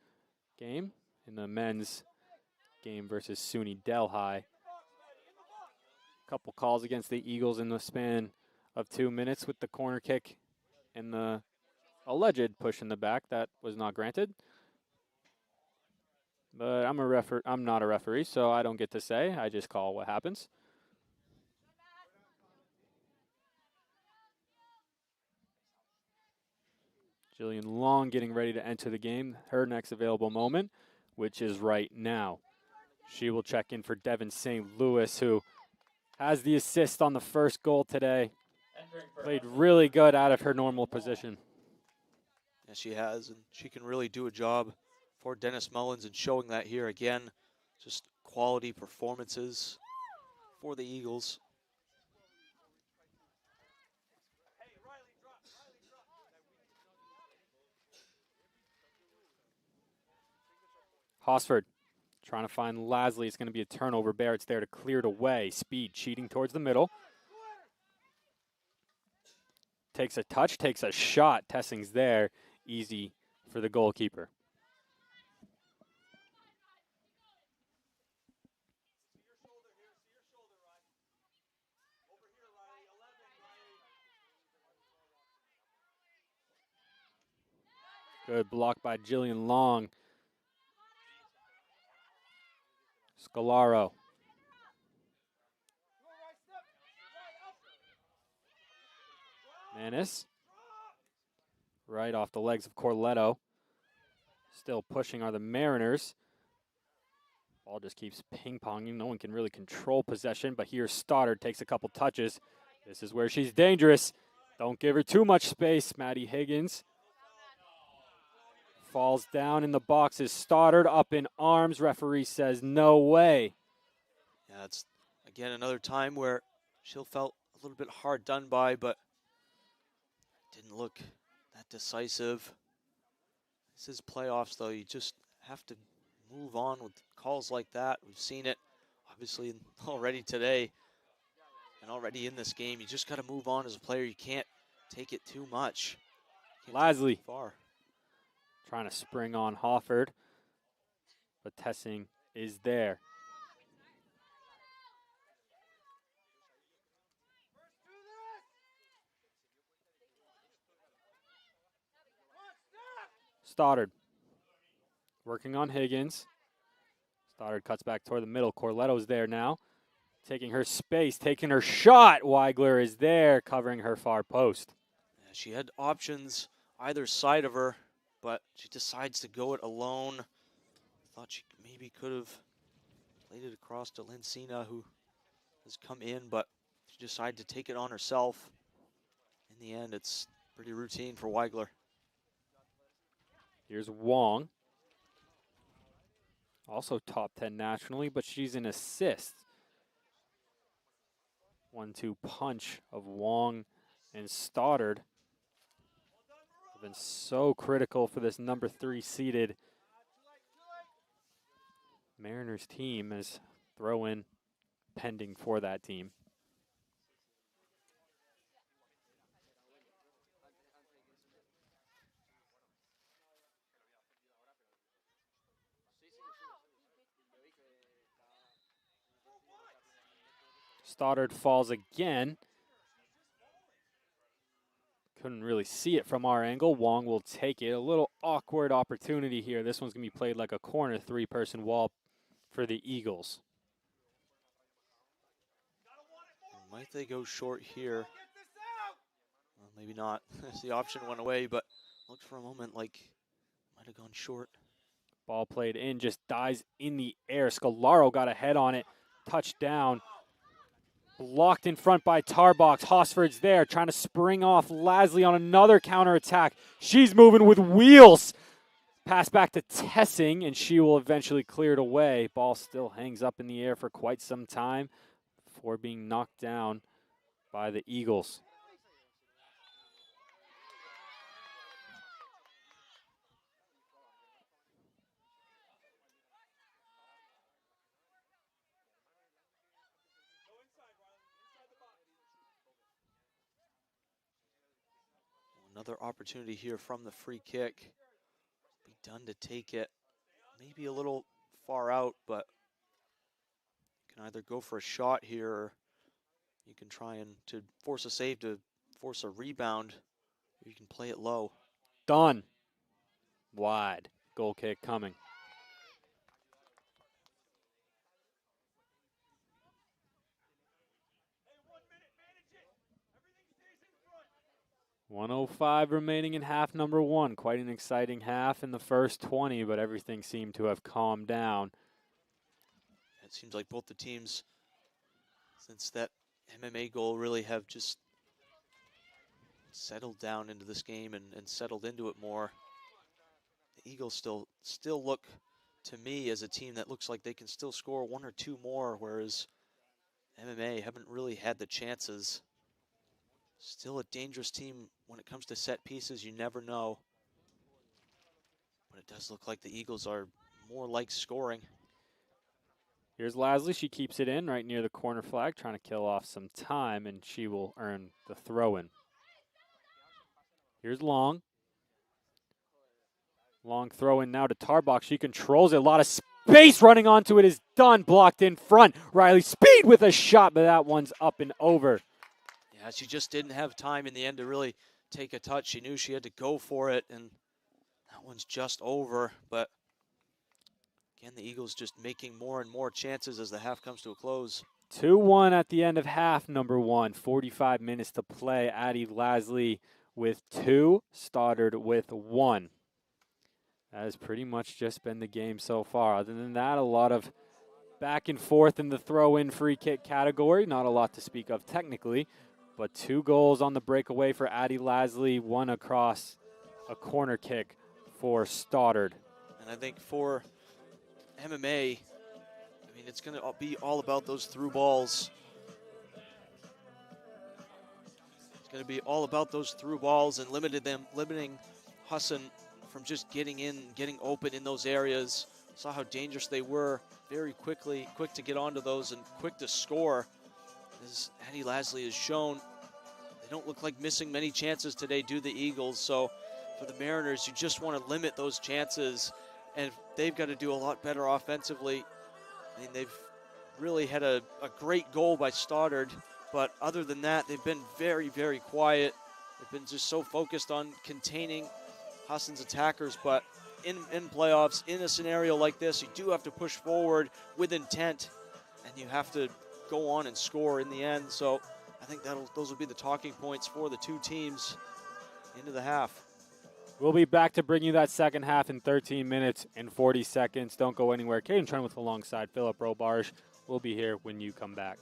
game, in the men's game versus SUNY Delhi. Couple calls against the Eagles in the span of 2 minutes with the corner kick and the alleged push in the back that was not granted. But I'm not a referee, so I don't get to say. I just call what happens. Jillian Long getting ready to enter the game. Her next available moment, which is right now. She will check in for Devin St. Louis, who has the assist on the first goal today. Played really good out of her normal position. Yeah, she has, and she can really do a job for Dennis Mullins and showing that here again. Just quality performances for the Eagles. Hosford trying to find Lasley. It's going to be a turnover. Barrett's there to clear it away. Speed cheating towards the middle. Takes a touch, takes a shot. Tessing's there. Easy for the goalkeeper. Good block by Jillian Long. Scalaro. Manis. Right off the legs of Corletto. Still pushing are the Mariners. Ball just keeps ping-ponging. No one can really control possession, but here Stoddard takes a couple touches. This is where she's dangerous. Don't give her too much space. Maddie Higgins falls down in the boxes. Stoddard up in arms. Referee says no way. Yeah, it's, again, another time where she felt a little bit hard done by, but didn't look that decisive. This is playoffs, though. You just have to move on with calls like that. We've seen it, obviously, already today and already in this game. You just got to move on as a player. You can't take it too much. Lasley far. Trying to spring on Hofford, but Tessing is there. Stoddard working on Higgins. Stoddard cuts back toward the middle. Corletto's there now. Taking her space, taking her shot. Weigler is there, covering her far post. Yeah, she had options either side of her, but she decides to go it alone. Thought she maybe could have played it across to Lincina, who has come in, but she decided to take it on herself. In the end, it's pretty routine for Weigler. Here's Wong. Also top 10 nationally, but she's an assist. 1-2 punch of Wong and Stoddard. Have been so critical for this number 3 seeded Mariners team, as throw-in pending for that team. Stoddard falls again. Couldn't really see it from our angle. Wong will take it. A little awkward opportunity here. This one's going to be played like a corner, 3-person wall for the Eagles. Might they go short here? Well, maybe not. The option went away, but looked for a moment like might have gone short. Ball played in, just dies in the air. Scalaro got a head on it. Touchdown. Blocked in front by Tarbox. Hosford's there trying to spring off Lasley on another counterattack. She's moving with wheels. Pass back to Tessing, and she will eventually clear it away. Ball still hangs up in the air for quite some time before being knocked down by the Eagles. Another opportunity here from the free kick. Be done to take it. Maybe a little far out, but you can either go for a shot here or you can try and to force a save to force a rebound. Or you can play it low. Done. Wide. Goal kick coming. Hey, 1 minute, manage it. Everything stays in front. 1:05 remaining in half number one. Quite an exciting half in the first 20, but everything seemed to have calmed down. It seems like both the teams, since that MMA goal, really have just settled down into this game and settled into it more. The Eagles still look to me as a team that looks like they can still score one or two more, whereas MMA haven't really had the chances. Still a dangerous team when it comes to set pieces. You never know. But it does look like the Eagles are more like scoring. Here's Lasley. She keeps it in right near the corner flag, trying to kill off some time, and she will earn the throw-in. Here's Long. Long throw-in now to Tarbach. She controls it. A lot of space running onto it is done. Blocked in front. Riley Speed with a shot, but that one's up and over. Yeah, she just didn't have time in the end to really take a touch. She knew she had to go for it, and that one's just over. But again, the Eagles just making more and more chances as the half comes to a close. 2-1 at the end of half number one. 45 minutes to play. Addie Lasley with 2. Stoddard with 1. That has pretty much just been the game so far. Other than that, a lot of back and forth in the throw-in free kick category. Not a lot to speak of technically, but 2 goals on the breakaway for Addie Lasley, 1 across a corner kick for Stoddard. And I think for MMA, I mean, it's going to be all about those through balls. It's going to be all about those through balls and limiting Husson from just getting in, getting open in those areas. Saw how dangerous they were very quick to get onto those and quick to score. As Addie Lasley has shown, they don't look like missing many chances today, do the Eagles. So for the Mariners, you just want to limit those chances, and they've got to do a lot better offensively. I mean, they've really had a great goal by Stoddard, but other than that, they've been very, very quiet. They've been just so focused on containing Husson's attackers, but in playoffs, in a scenario like this, you do have to push forward with intent, and you have to go on and score in the end. So I think those will be the talking points for the two teams into the half. We'll be back to bring you that second half in 13 minutes and 40 seconds. Don't go anywhere. Caden Trenwith alongside Philip Robarge. We'll be here when you come back.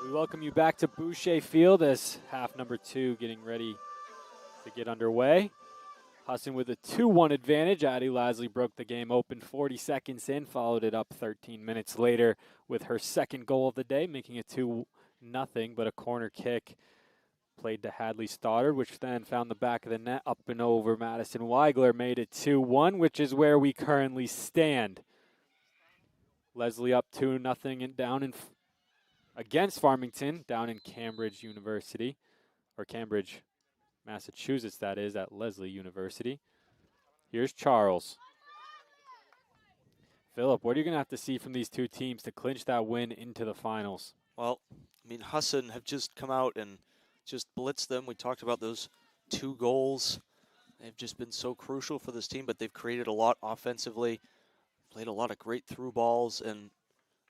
We welcome you back to Boucher Field as half number 2 getting ready to get underway. Husson with a 2-1 advantage. Addie Lasley broke the game open 40 seconds in, followed it up 13 minutes later with her second goal of the day, making it 2-0, but a corner kick played to Hadley Stoddard, which then found the back of the net up and over Madison Weigler, made it 2-1, which is where we currently stand. Leslie up 2-0 and down against Farmington, down in Cambridge University, or Cambridge, Massachusetts, that is, at Leslie University. Here's Charles. Philip, what are you going to have to see from these two teams to clinch that win into the finals? Well, I mean, Husson have just come out and just blitzed them. We talked about those 2 goals. They've just been so crucial for this team, but they've created a lot offensively, played a lot of great through balls, and,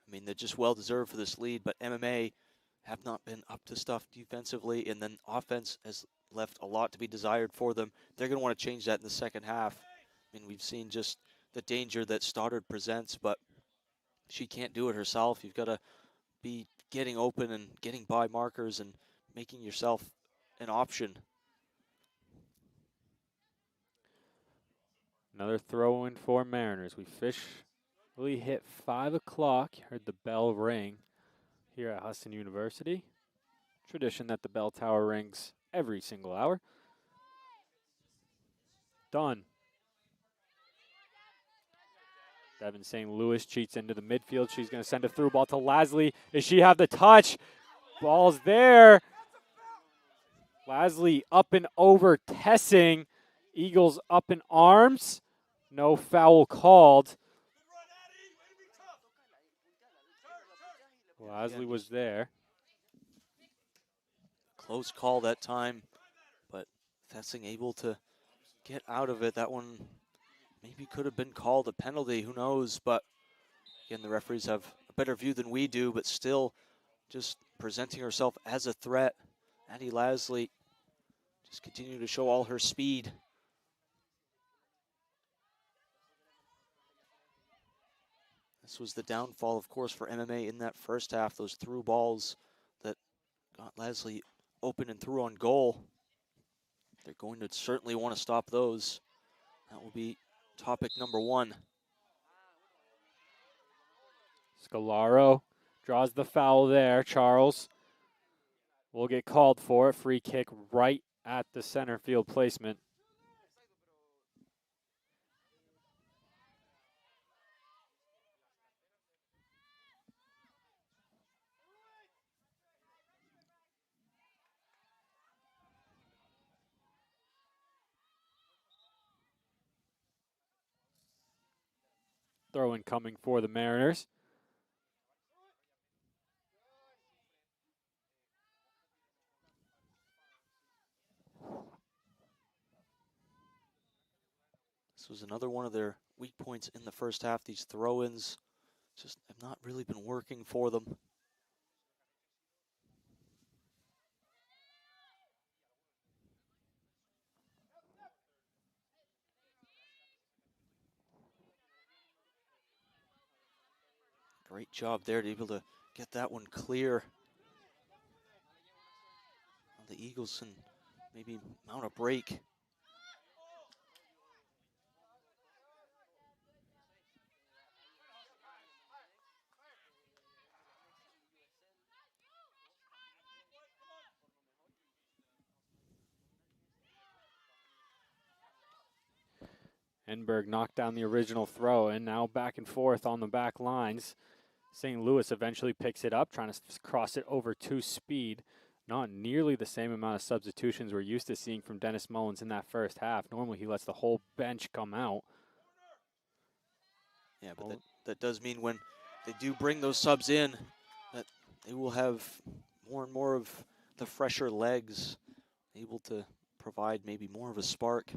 I mean, they're just well-deserved for this lead, but MMA have not been up to stuff defensively, and then offense has left a lot to be desired for them. They're going to want to change that in the second half. I mean, we've seen just the danger that Stoddard presents, but she can't do it herself. You've got to be getting open and getting by markers and making yourself an option. Another throw in for Mariners. We officially hit 5 o'clock. Heard the bell ring here at Husson University. Tradition that the bell tower rings every single hour. Done. Devin St. Louis cheats into the midfield. She's going to send a through ball to Lasley. Does she have the touch? Ball's there. Lasley up and over Tessing. Eagles up in arms. No foul called. Lasley was there. Close call that time, but Tessing able to get out of it. That one maybe could have been called a penalty, who knows, but again, the referees have a better view than we do, but still just presenting herself as a threat. Addie Lasley just continue to show all her speed. This was the downfall, of course, for MMA in that first half, those through balls that got Lasley open and through on goal. They're going to certainly want to stop those. That will be topic number 1. Scalaro draws the foul there. Charles will get called for it. Free kick right at the center field placement. Throw in coming for the Mariners. This was another one of their weak points in the first half. These throw-ins just have not really been working for them. Great job there to be able to get that one clear. The Eagles can maybe mount a break. Enberg knocked down the original throw, and now back and forth on the back lines. St. Louis eventually picks it up, trying to cross it over to Speed. Not nearly the same amount of substitutions we're used to seeing from Dennis Mullins in that first half. Normally he lets the whole bench come out. Yeah, but that does mean when they do bring those subs in, that they will have more and more of the fresher legs, able to provide maybe more of a spark.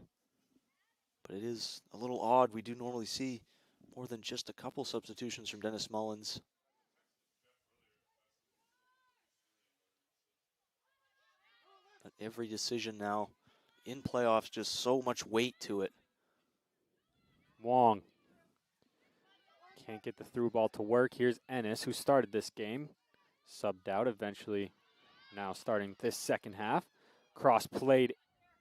But it is a little odd. We do normally see more than just a couple substitutions from Dennis Mullins. But every decision now in playoffs, just so much weight to it. Wong can't get the through ball to work. Here's Ennis, who started this game. subbed out eventually. Now starting this second half. Cross played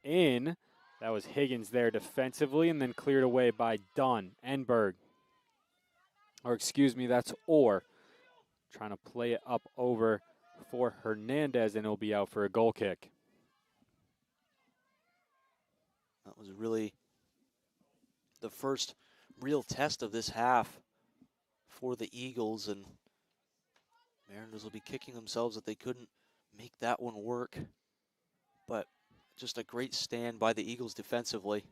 in. That was Higgins there defensively and then cleared away by Dunn. Enberg. Or excuse me, that's Orr. Trying to play it up over for Hernandez, and it'll be out for a goal kick. That was really the first real test of this half for the Eagles, and Mariners will be kicking themselves that they couldn't make that one work. But just a great stand by the Eagles defensively.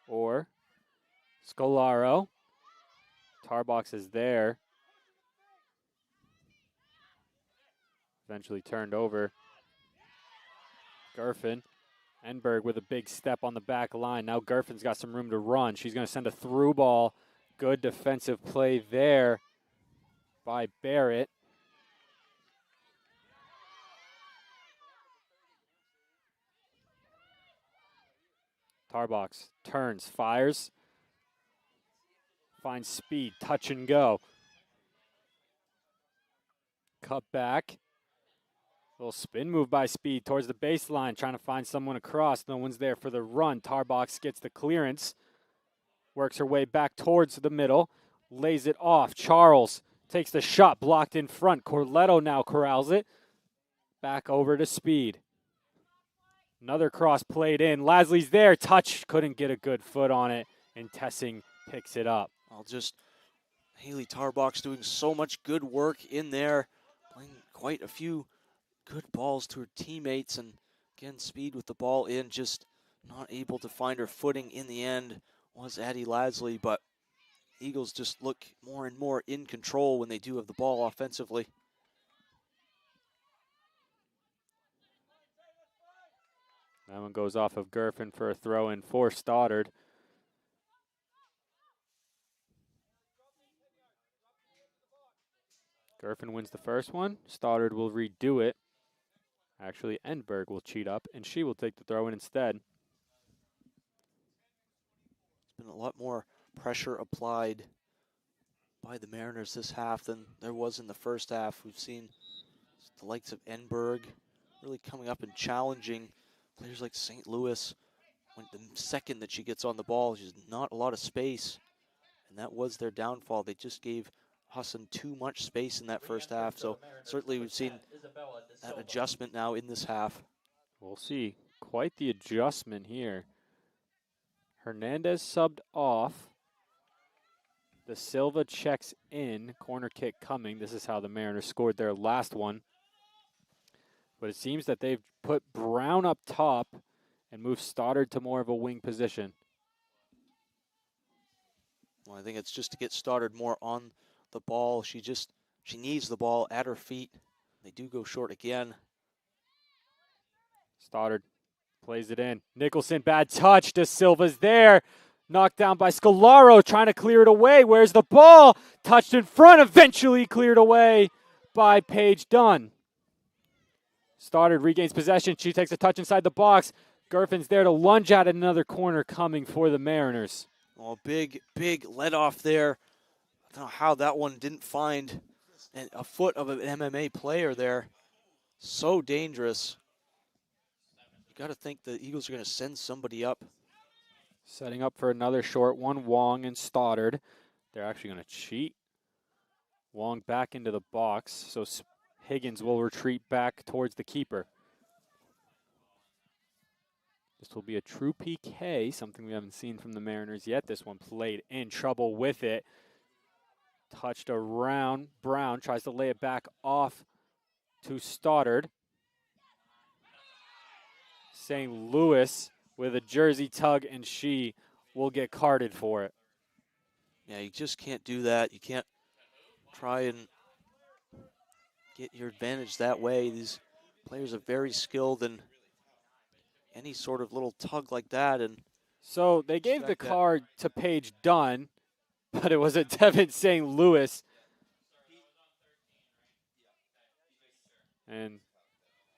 Or Scolaro. Tarbox is there. Eventually turned over. Gerfin. Enberg with a big step on the back line. Now Gerfin's got some room to run. She's going to send a through ball. Good defensive play there by Barrett. Tarbox turns, fires. Finds speed, touch and go. Cut back. Little spin move by Speed towards the baseline, trying to find someone across. No one's there for the run. Tarbox gets the clearance. Works her way back towards the middle. Lays it off. Charles takes the shot, blocked in front. Corletto now corrals it. Back over to Speed. Another cross played in. Lasley's there. Touch. Couldn't get a good foot on it. And Tessing picks it up. I'll just Haley Tarbox doing so much good work in there. Playing quite a few good balls to her teammates. And again, Speed with the ball in. Just not able to find her footing in the end was Addie Lasley. But Eagles just look more and more in control when they do have the ball offensively. That one goes off of Gerfin for a throw in for Stoddard. Gerfin wins the first one. Stoddard will redo it. Actually, Enberg will cheat up, and she will take the throw in instead. There's been a lot more pressure applied by the Mariners this half than there was in the first half. We've seen the likes of Enberg really coming up and challenging players like St. Louis. When the second that she gets on the ball, she's not a lot of space, and that was their downfall. They just gave Husson too much space in that first half, so certainly we've seen that adjustment now in this half. We'll see. Quite the adjustment here. Hernandez subbed off. De Silva checks in. Corner kick coming. This is how the Mariners scored their last one. But it seems that they've put Brown up top and moved Stoddard to more of a wing position. Well, I think it's just to get Stoddard more on the ball. She needs the ball at her feet. They do go short again. Stoddard plays it in. Nicholson, bad touch. De Silva's there. Knocked down by Scolaro, trying to clear it away. Where's the ball? Touched in front, eventually cleared away by Paige Dunn. Stoddard regains possession. She takes a touch inside the box. Gerfin's there to lunge at another corner coming for the Mariners. Oh, big let off there. I don't know how that one didn't find a foot of an MMA player there. So dangerous. You got to think the Eagles are going to send somebody up. Setting up for another short one, Wong and Stoddard. They're actually going to cheat. Wong back into the box, so Higgins will retreat back towards the keeper. This will be a true PK, something we haven't seen from the Mariners yet. This one played in, trouble with it. Touched around. Brown tries to lay it back off to Stoddard. St. Louis with a jersey tug, and she will get carded for it. Yeah, you just can't do that. You can't try and get your advantage that way. These players are very skilled, and any sort of little tug like that. And so they gave the card to Paige Dunn, but it was a Devin St. Louis. And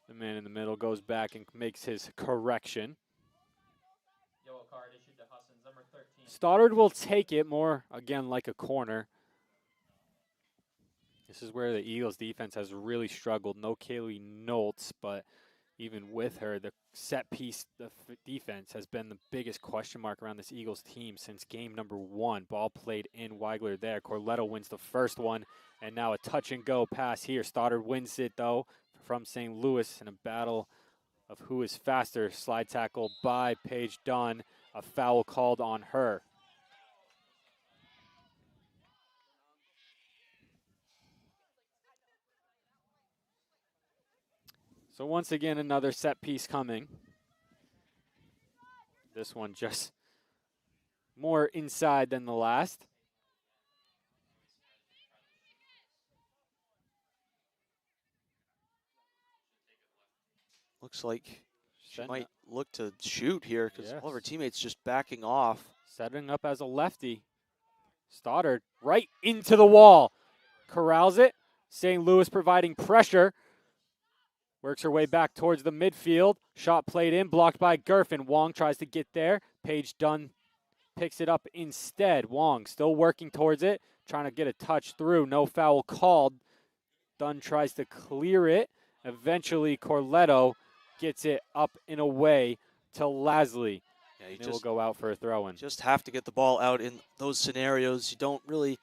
the man in the middle goes back and makes his correction. Yellow card issued to Husson's number 13. Stoddard will take it more, again, like a corner. This is where the Eagles defense has really struggled. No Kaylee Noltz, but even with her, the set piece defense has been the biggest question mark around this Eagles team since game number 1. Ball played in, Weigler there. Corletto wins the first one, and now a touch-and-go pass here. Stoddard wins it, though, from St. Louis in a battle of who is faster. Slide tackle by Paige Dunn. A foul called on her. So once again, another set piece coming. This one just more inside than the last. Looks like she Setting might up, look to shoot here because all of her Yes. teammates just backing off. setting up as a lefty. Stoddard right into the wall. Corrals it. St. Louis providing pressure. Works her way back towards the midfield. Shot played in, blocked by Gerfin. Wong tries to get there. Paige Dunn picks it up instead. Wong still working towards it, trying to get a touch through. No foul called. Dunn tries to clear it. Eventually, Corletto gets it up and away to Lasley. Yeah, you And it will go out for a throw-in. just have to get the ball out in those scenarios. You don't really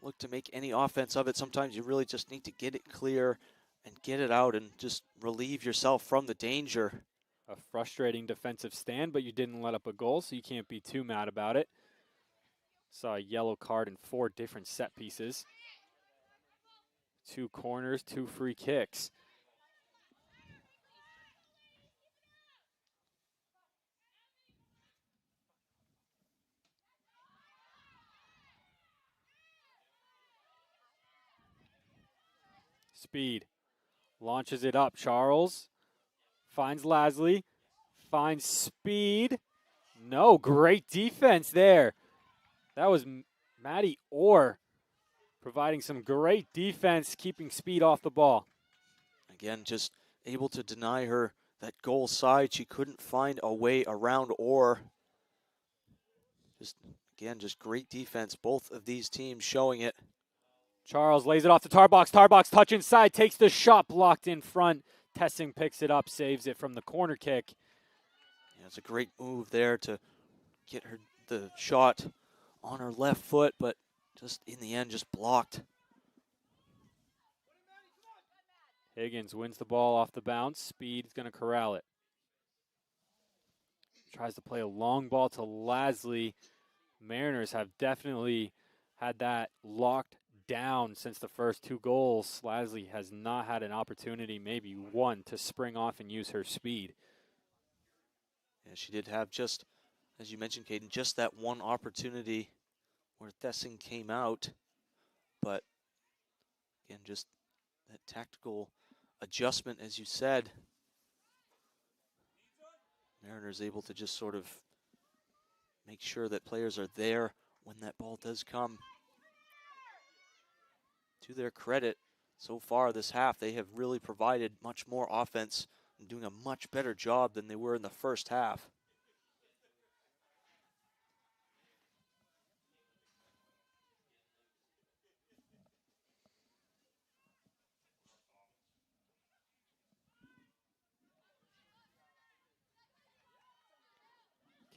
look to make any offense of it. Sometimes you really just need to get it clear and get it out and just relieve yourself from the danger. A frustrating defensive stand, but you didn't let up a goal, so you can't be too mad about it. Saw a yellow card in 4 different set pieces. 2 corners, 2 free kicks. Speed. Launches it up. Charles finds Lasley. Finds Speed. No, great defense there. That was Maddie Orr providing some great defense, keeping Speed off the ball. Again, just able to deny her that goal side. She couldn't find a way around or just great defense. Both of these teams showing it. Charles lays it off to Tarbox. Tarbox touch inside, takes the shot, blocked in front. Tessing picks it up, saves it from the corner kick. Yeah, it's a great move there to get her the shot on her left foot, but just in the end, just blocked. Higgins wins the ball off the bounce. Speed's going to corral it. Tries to play a long ball to Lasley. Mariners have definitely had that locked down since the first 2 goals. Lasley has not had an opportunity, maybe one, to spring off and use her speed. Yeah, she did have just, as you mentioned, Caden, just that one opportunity where Thessing came out. But, again, just that tactical adjustment, as you said. Mariners able to just sort of make sure that players are there when that ball does come. To their credit, so far this half, they have really provided much more offense and doing a much better job than they were in the first half.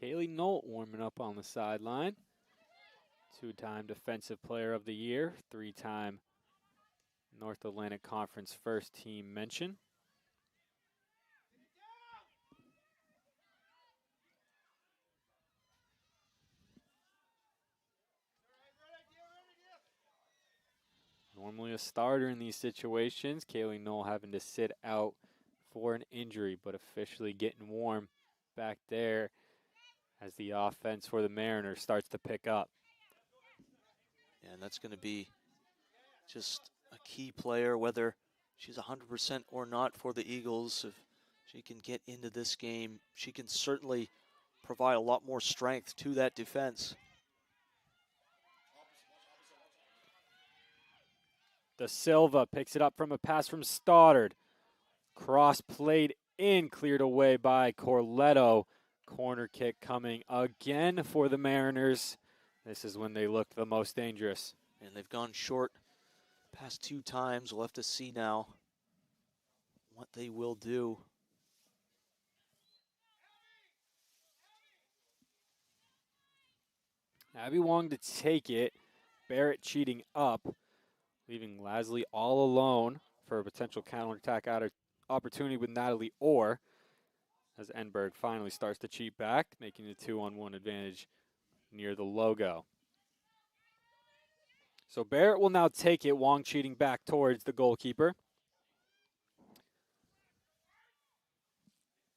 Kaylee Nolt warming up on the sideline. 2-time Defensive Player of the Year, 3-time North Atlantic Conference First Team mention. Normally a starter in these situations. Kaylee Noel having to sit out for an injury, but officially getting warm back there as the offense for the Mariners starts to pick up. Yeah, and that's going to be just a key player, whether she's 100% or not for the Eagles. If she can get into this game, she can certainly provide a lot more strength to that defense. Da Silva picks it up from a pass from Stoddard. Cross played in, cleared away by Corletto. Corner kick coming again for the Mariners. This is when they looked the most dangerous. And they've gone short past 2 times. We'll have to see now what they will do. Abby Wong to take it. Barrett cheating up, leaving Lasley all alone for a potential counterattack opportunity with Natalie Orr, as Enberg finally starts to cheat back, making the 2-on-1 advantage near the logo. So Barrett will now take it. Wong cheating back towards the goalkeeper.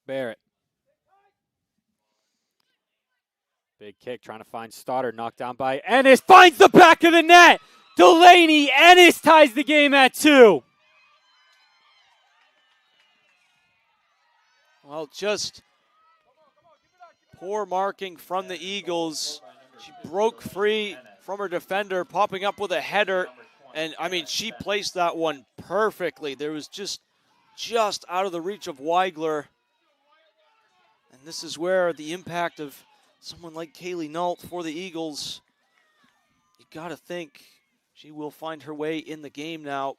Barrett. Big kick, trying to find Stoddard, knocked down by Ennis, finds the back of the net! Delaney Ennis ties the game at 2. Well, just poor marking from the Eagles. She broke free from her defender, popping up with a header. And, I mean, she placed that one perfectly. There was just out of the reach of Weigler. And this is where the impact of someone like Kaylee Nault for the Eagles, you got to think she will find her way in the game now.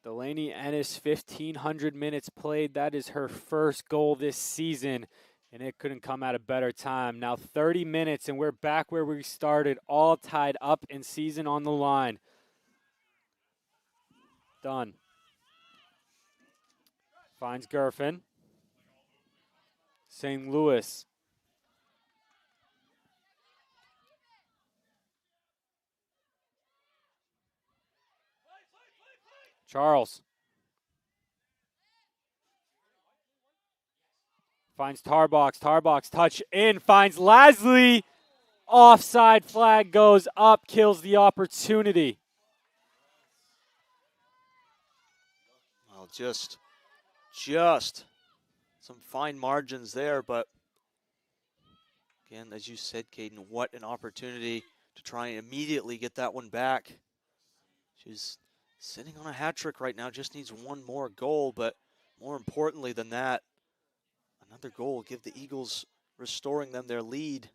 Delaney Ennis, 1,500 minutes played. That is her first goal this season, and it couldn't come at a better time. Now 30 minutes, and we're back where we started, all tied up and season on the line. Done. Finds Gerfin. St. Louis. Charles. Finds Tarbox. Tarbox touch in. Finds Lasley. Offside flag goes up. Kills the opportunity. Well, just some fine margins there, but again, as you said, Caden, what an opportunity to try and immediately get that one back. She's sitting on a hat trick right now, just needs one more goal, but more importantly than that, another goal will give the Eagles restoring them their lead,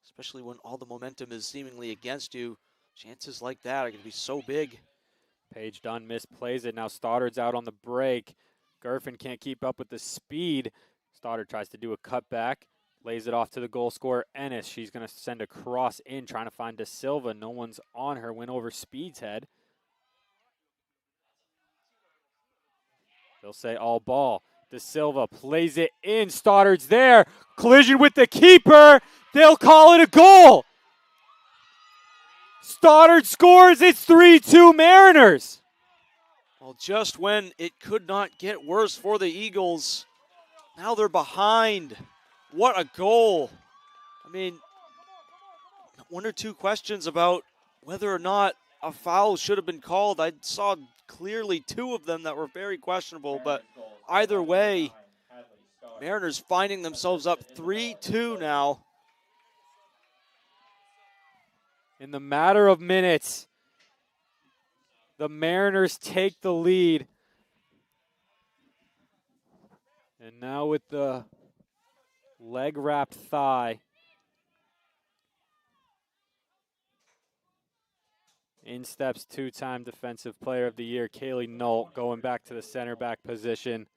especially when all the momentum is seemingly against you. Chances like that are going to be so big. Paige Dunn misplays it. Now Stoddard's out on the break. Gerfin can't keep up with the speed. Stoddard tries to do a cutback, lays it off to the goal scorer, Ennis. She's going to send a cross in, trying to find Da Silva. No one's on her. Went over Speed's head. They'll say all ball. Da Silva plays it in. Stoddard's there. Collision with the keeper. They'll call it a goal. Stoddard scores. It's 3-2 Mariners. Well, just when it could not get worse for the Eagles, now they're behind. What a goal. I mean, 1 or 2 questions about whether or not a foul should have been called. I saw clearly 2 of them that were very questionable, but either way, Mariners finding themselves up 3-2 now. In the matter of minutes, the Mariners take the lead. And now with the leg wrapped thigh, in steps 2-time Defensive Player of the Year, Kaylee Nault, going back to the center back position.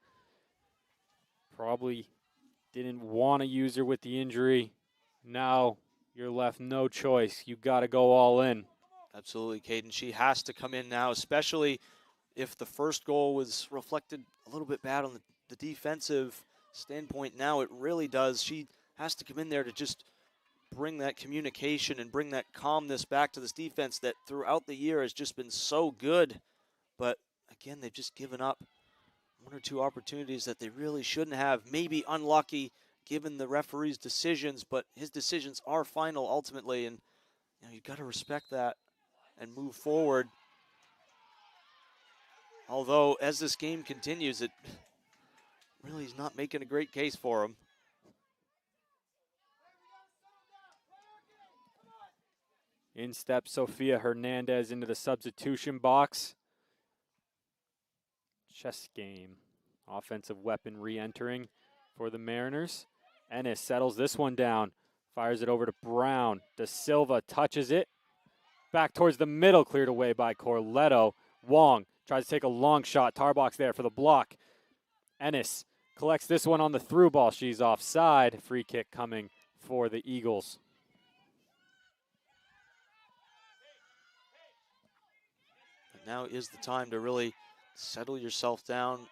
Probably didn't want to use her with the injury. Now you're left no choice. You got to go all in. Absolutely, Caden. She has to come in now, especially if the first goal was reflected a little bit bad on the defensive standpoint. Now it really does. She has to come in there to just bring that communication and bring that calmness back to this defense that throughout the year has just been so good. But again, they've just given up 1 or 2 opportunities that they really shouldn't have. Maybe unlucky given the referee's decisions, but his decisions are final ultimately, and you've got to respect that and move forward. Although, as this game continues, it really is not making a great case for him. In steps Sofia Hernandez into the substitution box. Chess game. Offensive weapon re-entering for the Mariners. Ennis settles this one down. Fires it over to Brown. Da Silva touches it. Back towards the middle, cleared away by Corletto. Wong tries to take a long shot. Tarbox there for the block. Ennis collects this one on the through ball. She's offside. Free kick coming for the Eagles. But now is the time to really settle yourself down.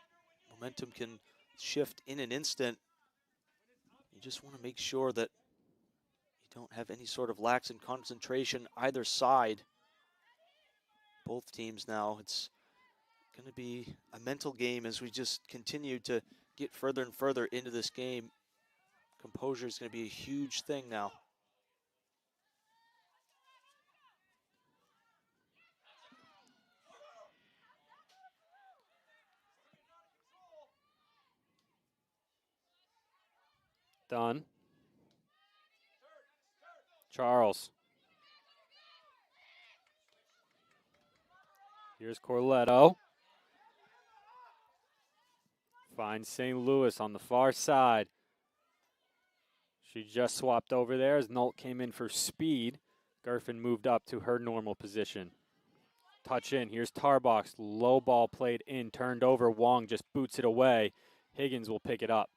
Momentum can shift in an instant. You just want to make sure that you don't have any sort of lax in concentration either side. Both teams now, it's going to be a mental game as we just continue to get further and further into this game. Composure is going to be a huge thing now. Done. Charles. Here's Corletto. Finds St. Louis on the far side. She just swapped over there as Nolt came in for speed. Gerfin moved up to her normal position. Touch in. Here's Tarbox. Low ball played in, turned over. Wong just boots it away. Higgins will pick it up.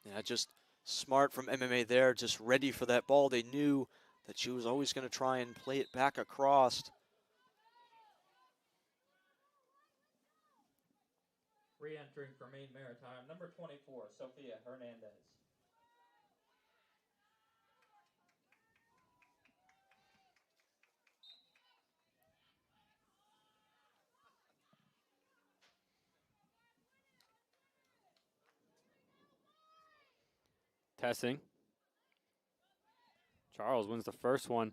Yeah, just smart from MMA there, just ready for that ball. They knew that she was always going to try and play it back across. Re-entering for Maine Maritime, number 24, Sofia Hernandez. Tessing. Charles wins the first one.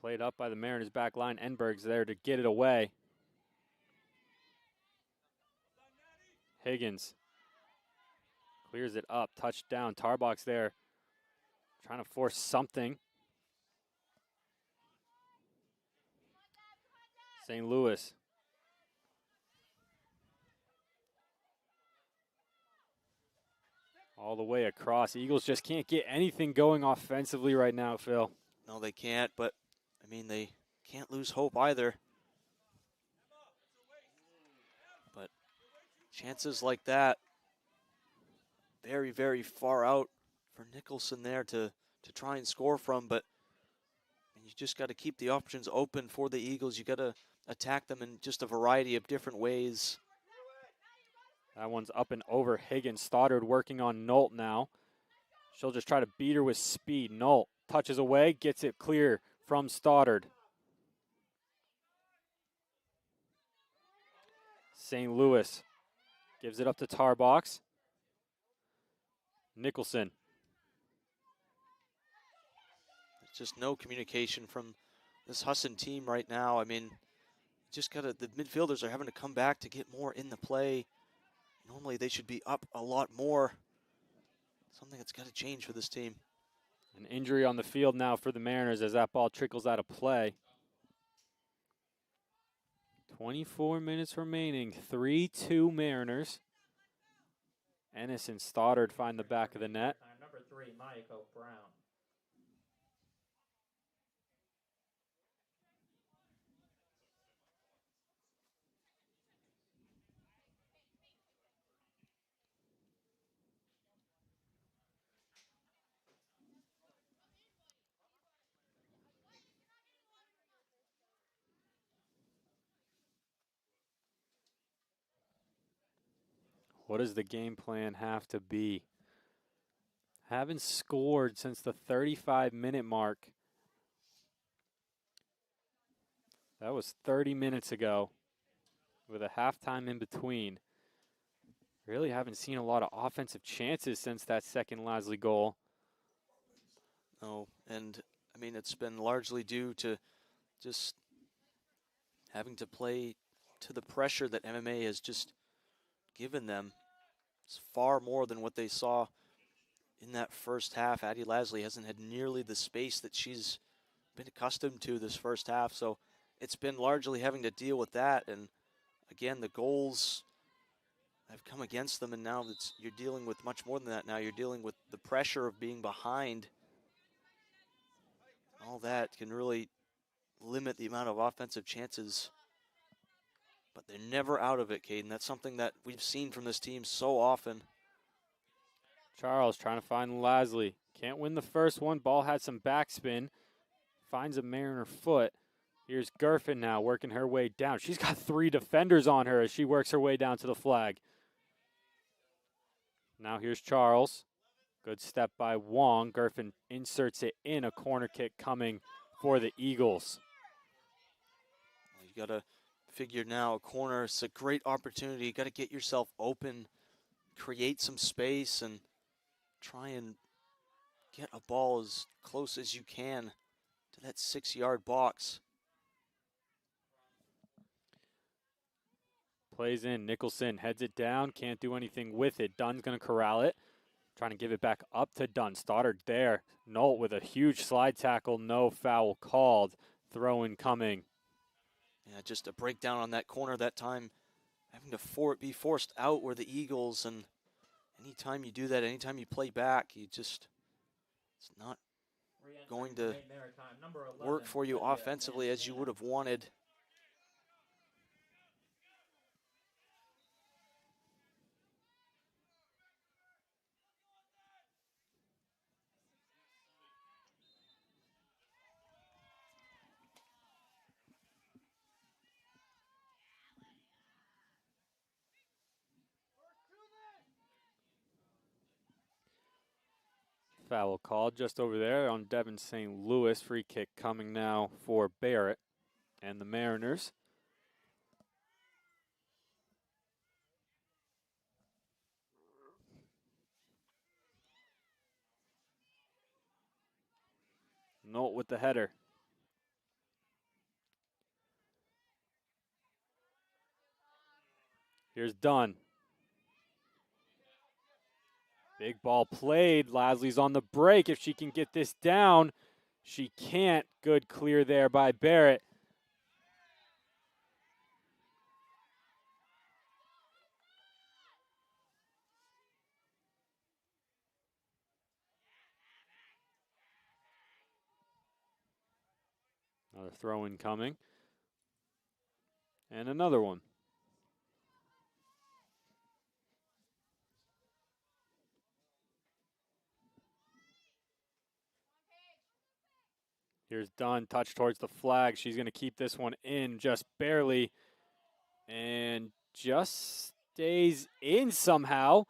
Played up by the Mariners back line. Enberg's there to get it away. Higgins clears it up. Touchdown. Tarbox there trying to force something. St. Louis. All the way across. Eagles just can't get anything going offensively right now, Phil. No, they can't, but, I mean, they can't lose hope either. But chances like that, very, very far out for Nicholson there to try and score from, but you just got to keep the options open for the Eagles. You got to attack them in just a variety of different ways. That one's up and over Higgins. Stoddard working on Nolt now. She'll just try to beat her with speed. Nolt touches away, gets it clear from Stoddard. St. Louis gives it up to Tarbox. Nicholson. There's just no communication from this Husson team right now. I mean, just gotta, the midfielders are having to come back to get more in the play. Normally they should be up a lot more. Something that's got to change for this team. An injury on the field now for the Mariners as that ball trickles out of play. 24 minutes remaining. 3-2 Mariners. Ennis and Stoddard find the back of the net. Number 3, Mayako Brown. What does the game plan have to be? Haven't scored since the 35-minute mark. That was 30 minutes ago with a halftime in between. Really haven't seen a lot of offensive chances since that second Lasley goal. No, and I mean, it's been largely due to just having to play to the pressure that MMA has just given them. It's far more than what they saw in that first half. Addie Lasley hasn't had nearly the space that she's been accustomed to this first half. So it's been largely having to deal with that. And again, the goals have come against them, and now you're dealing with much more than that. Now you're dealing with the pressure of being behind. All that can really limit the amount of offensive chances, but they're never out of it, Caden. That's something that we've seen from this team so often. Charles trying to find Lasley. Can't win the first one. Ball had some backspin. Finds a Mariner foot. Here's Gerfin now working her way down. She's got 3 defenders on her as she works her way down to the flag. Now here's Charles. Good step by Wong. Gerfin inserts it in. A corner kick coming for the Eagles. You got to figure now a corner. It's a great opportunity. You got to get yourself open, create some space, and try and get a ball as close as you can to that 6-yard box. Plays in. Nicholson heads it down. Can't do anything with it. Dunn's going to corral it. Trying to give it back up to Dunn. Stoddard there. Nolt with a huge slide tackle. No foul called. Throw in coming. Yeah, just a breakdown on that corner that time. Having to be forced out were the Eagles. And anytime you do that, anytime you play back, it's not going to work for you offensively as you would have wanted. Foul called just over there on Devin St. Louis. Free kick coming now for Barrett and the Mariners. Nolt with the header. Here's Dunn. Big ball played. Lasley's on the break. If she can get this down, she can't. Good clear there by Barrett. Another throw in coming. And another one. Here's Dunn, touch towards the flag. She's going to keep this one in just barely. And just stays in somehow.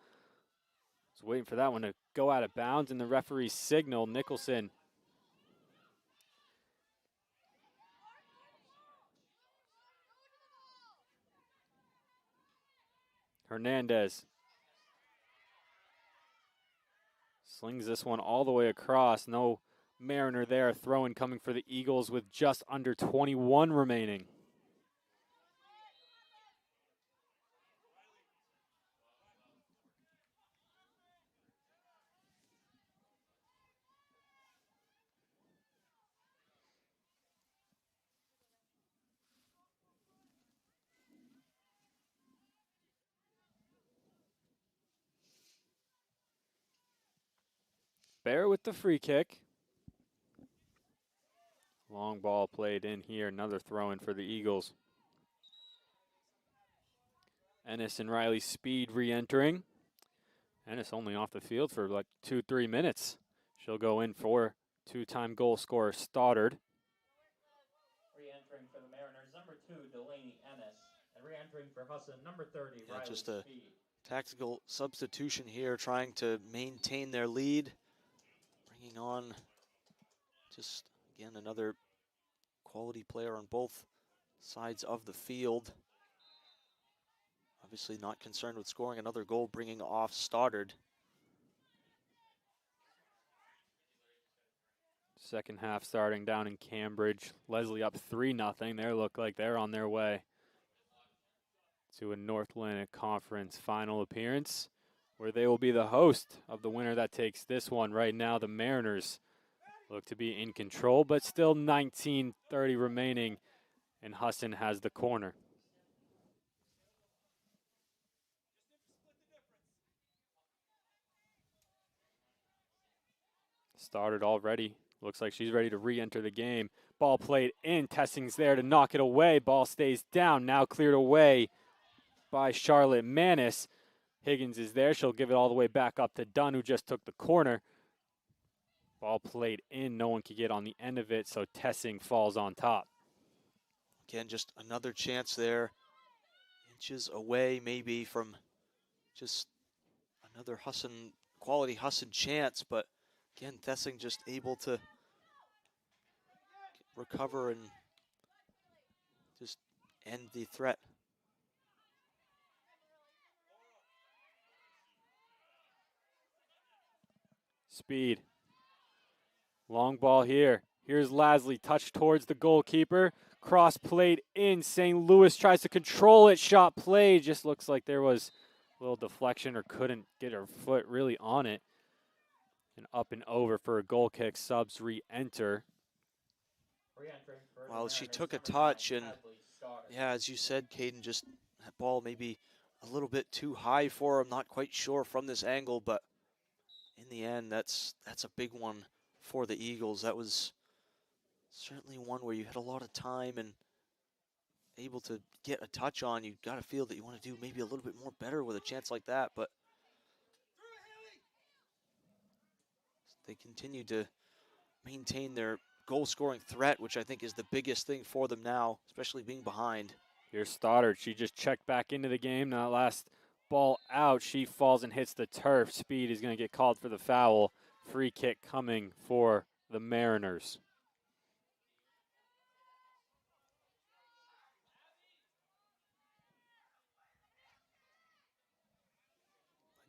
Was waiting for that one to go out of bounds, and the referee signal. Nicholson. Hernandez. Slings this one all the way across. No Mariner there. Throw-in coming for the Eagles with just under 21 remaining. Bear with the free kick. Long ball played in here. Another throw-in for the Eagles. Ennis and Riley Speed re-entering. Ennis only off the field for like 2-3 minutes. She'll go in for two-time goal scorer Stoddard. Re-entering for the Mariners, number 2, Delaney Ennis. And re-entering for Husson, number 30, Riley Just a Speed. tactical substitution here, trying to maintain their lead. Bringing on just, again, another quality player on both sides of the field. Obviously not concerned with scoring another goal, bringing off Stoddard. Second half starting down in Cambridge. Leslie up 3-0. They look like they're on their way to a North Atlantic Conference final appearance, where they will be the host of the winner that takes this one. Right now, the Mariners Look to be in control, but still 19:30 remaining, and Husson has the corner. Started already. Looks like she's ready to re-enter the game. Ball played in. Tessing's there to knock it away. Ball stays down. Now cleared away by Charlotte Manis. Higgins is there. She'll give it all the way back up to Dunn, who just took the corner. Ball played in. No one could get on the end of it, so Tessing falls on top. Again, just another chance there. Inches away maybe from just another quality Husson chance, but again, Tessing just able to recover and just end the threat. Speed. Long ball here. Here's Lasley. Touch towards the goalkeeper. Cross played in. St. Louis tries to control it. Shot played. Just looks like there was a little deflection or couldn't get her foot really on it. And up and over for a goal kick. Subs re-enter. Well, she took a touch, and yeah, as you said, Caden, just that ball maybe a little bit too high for her. I'm not quite sure from this angle, but in the end, that's a big one for the Eagles. That was certainly one where you had a lot of time and able to get a touch on. You got to feel that you want to do maybe a little bit more better with a chance like that, but they continue to maintain their goal-scoring threat, which I think is the biggest thing for them now, especially being behind. Here's Stoddard. She just checked back into the game. Now last ball out, she falls and hits the turf. Speed is going to get called for the foul. Free kick coming for the Mariners.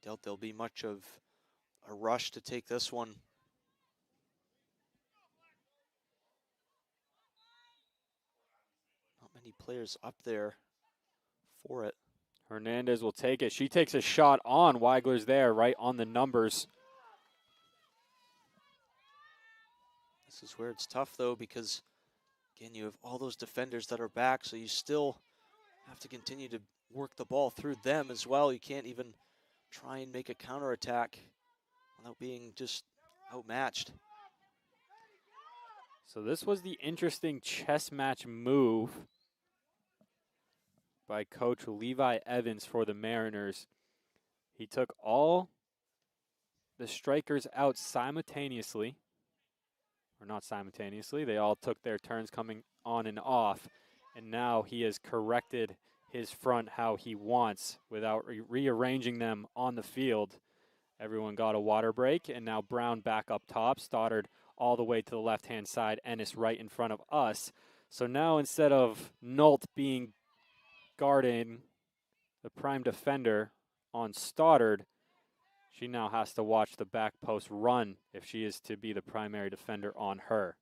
I doubt there'll be much of a rush to take this one. Not many players up there for it. Hernandez will take it. She takes a shot on. Weigler's there, right on the numbers. This is where it's tough, though, because, again, you have all those defenders that are back, so you still have to continue to work the ball through them as well. You can't even try and make a counterattack without being just outmatched. So this was the interesting chess match move by Coach Levi Evans for the Mariners. He took all the strikers out simultaneously, or not simultaneously, they all took their turns coming on and off, and now he has corrected his front how he wants without rearranging them on the field. Everyone got a water break, and now Brown back up top. Stoddard all the way to the left-hand side. Ennis right in front of us. So now instead of Nault being guarding the prime defender on Stoddard, she now has to watch the back post run if she is to be the primary defender on her.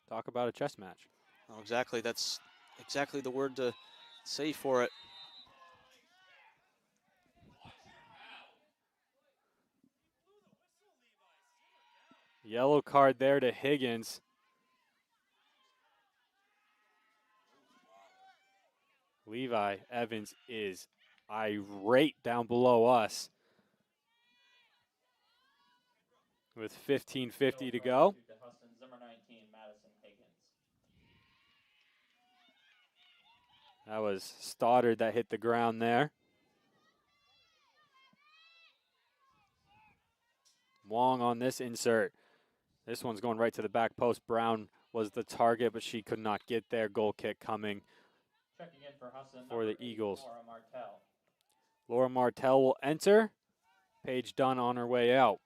Talk about a chess match. Oh, exactly. That's exactly the word to say for it. Yellow card there to Higgins. Levi Evans is irate down below us. With 15:50 to go. That was Stoddard that hit the ground there. Wong on this insert. This one's going right to the back post. Brown was the target, but she could not get there. Goal kick coming for the Eagles. Laura Martell will enter. Paige Dunn on her way out.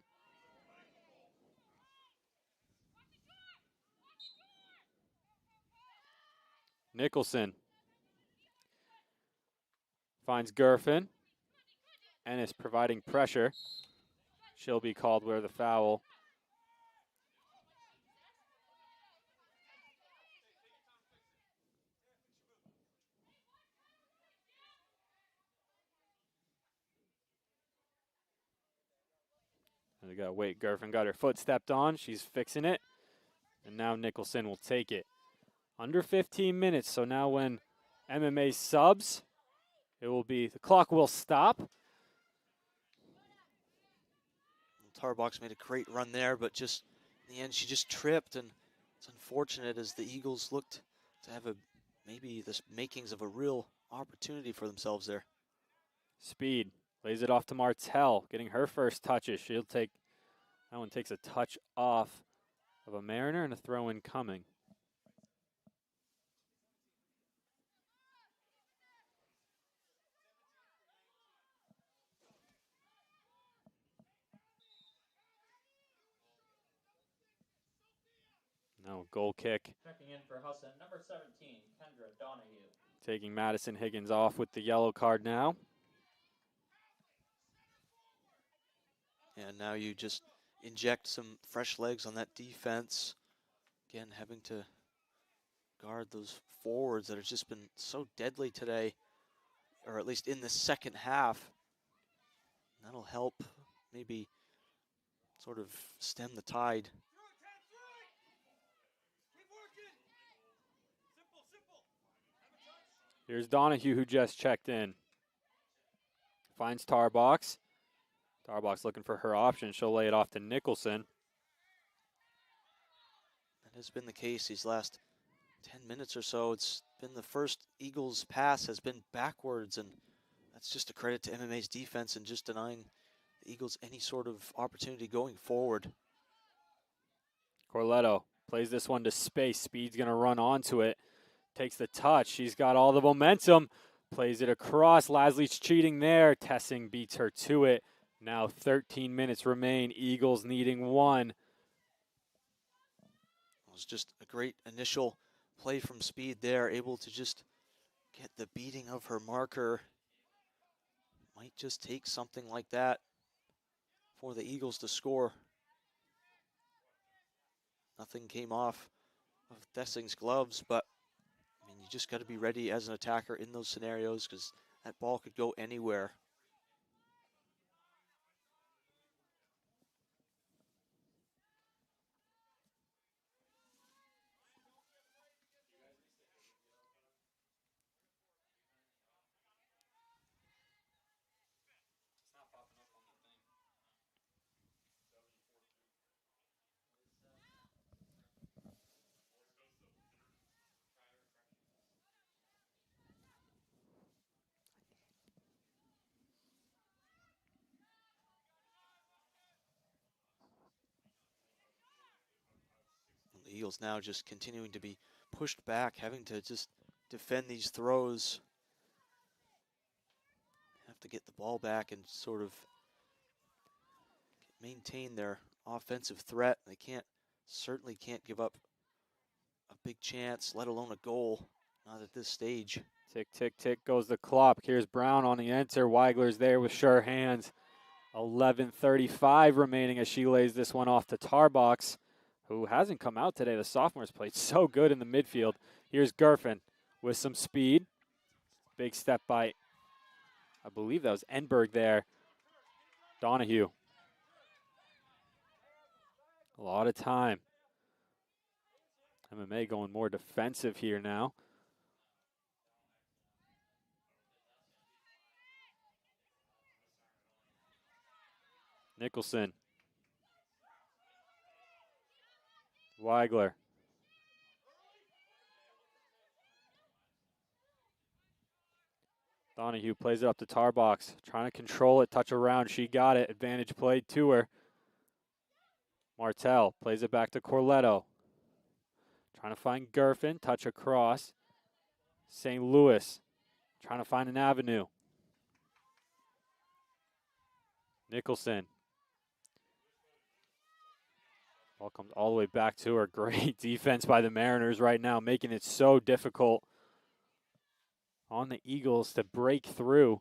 Nicholson finds Gerfin. Ennis providing pressure. She'll be called where the foul. We got Wait Gerfen got her foot stepped on. She's fixing it. And now Nicholson will take it. Under 15 minutes. So now when MMA subs, it will be, the clock will stop. Tarbox made a great run there, but just in the end, she just tripped, and it's unfortunate as the Eagles looked to have maybe the makings of a real opportunity for themselves there. Speed lays it off to Martell, getting her first touches. She'll take, that one takes a touch off of a Mariner and a throw-in coming. No, goal kick. Checking in for Husson, number 17, Kendra Donahue. Taking Madison Higgins off with the yellow card now. And now you just inject some fresh legs on that defense. Again, having to guard those forwards that have just been so deadly today, or at least in the second half. That'll help maybe sort of stem the tide. Here's Donahue, who just checked in. Finds Tarbox. Tarbox looking for her option. She'll lay it off to Nicholson. That has been the case these last 10 minutes or so. It's been the first Eagles pass has been backwards, and that's just a credit to MMA's defense and just denying the Eagles any sort of opportunity going forward. Corletto plays this one to space. Speed's going to run onto it. Takes the touch. She's got all the momentum. Plays it across. Lasley's cheating there. Tessing beats her to it. Now 13 minutes remain. Eagles needing one. It was just a great initial play from Speed there. Able to just get the beating of her marker. Might just take something like that for the Eagles to score. Nothing came off of Thessing's gloves, but I mean, you just got to be ready as an attacker in those scenarios because that ball could go anywhere. The Eagles now just continuing to be pushed back, having to just defend these throws. Have to get the ball back and sort of maintain their offensive threat. They certainly can't give up a big chance, let alone a goal, not at this stage. Tick, tick, tick goes the clock. Here's Brown on the enter. Weigler's there with sure hands. 11:35 remaining as she lays this one off to Tarbox, who hasn't come out today. The sophomore's played so good in the midfield. Here's Gerfen with some speed. Big step by, I believe that was Enberg there. Donahue. A lot of time. MMA going more defensive here now. Nicholson. Weigler. Donahue plays it up to Tarbox. Trying to control it, touch around. She got it. Advantage played to her. Martell plays it back to Corletto. Trying to find Gerfen, touch across. St. Louis trying to find an avenue. Nicholson. Ball comes all the way back to her. Great defense by the Mariners right now, making it so difficult on the Eagles to break through.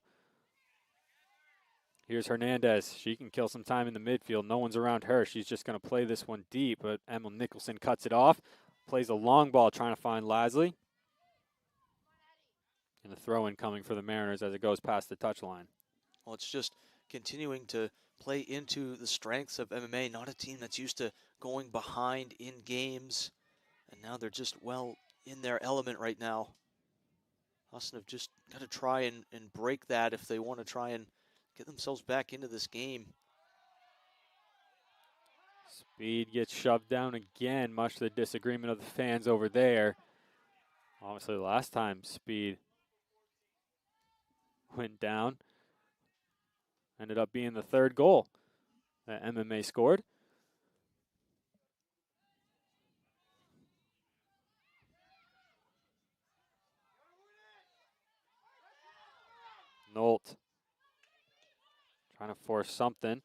Here's Hernandez. She can kill some time in the midfield. No one's around her. She's just going to play this one deep, but Emma Nicholson cuts it off. Plays a long ball trying to find Lasley. And a throw-in coming for the Mariners as it goes past the touchline. Well, it's just continuing to play into the strengths of MMA, not a team that's used to going behind in games. And now they're just well in their element right now. Husson have just got to try and break that if they want to try and get themselves back into this game. Speed gets shoved down again, much to the disagreement of the fans over there. Obviously, last time Speed went down, ended up being the third goal that MMA scored. Nolt trying to force something.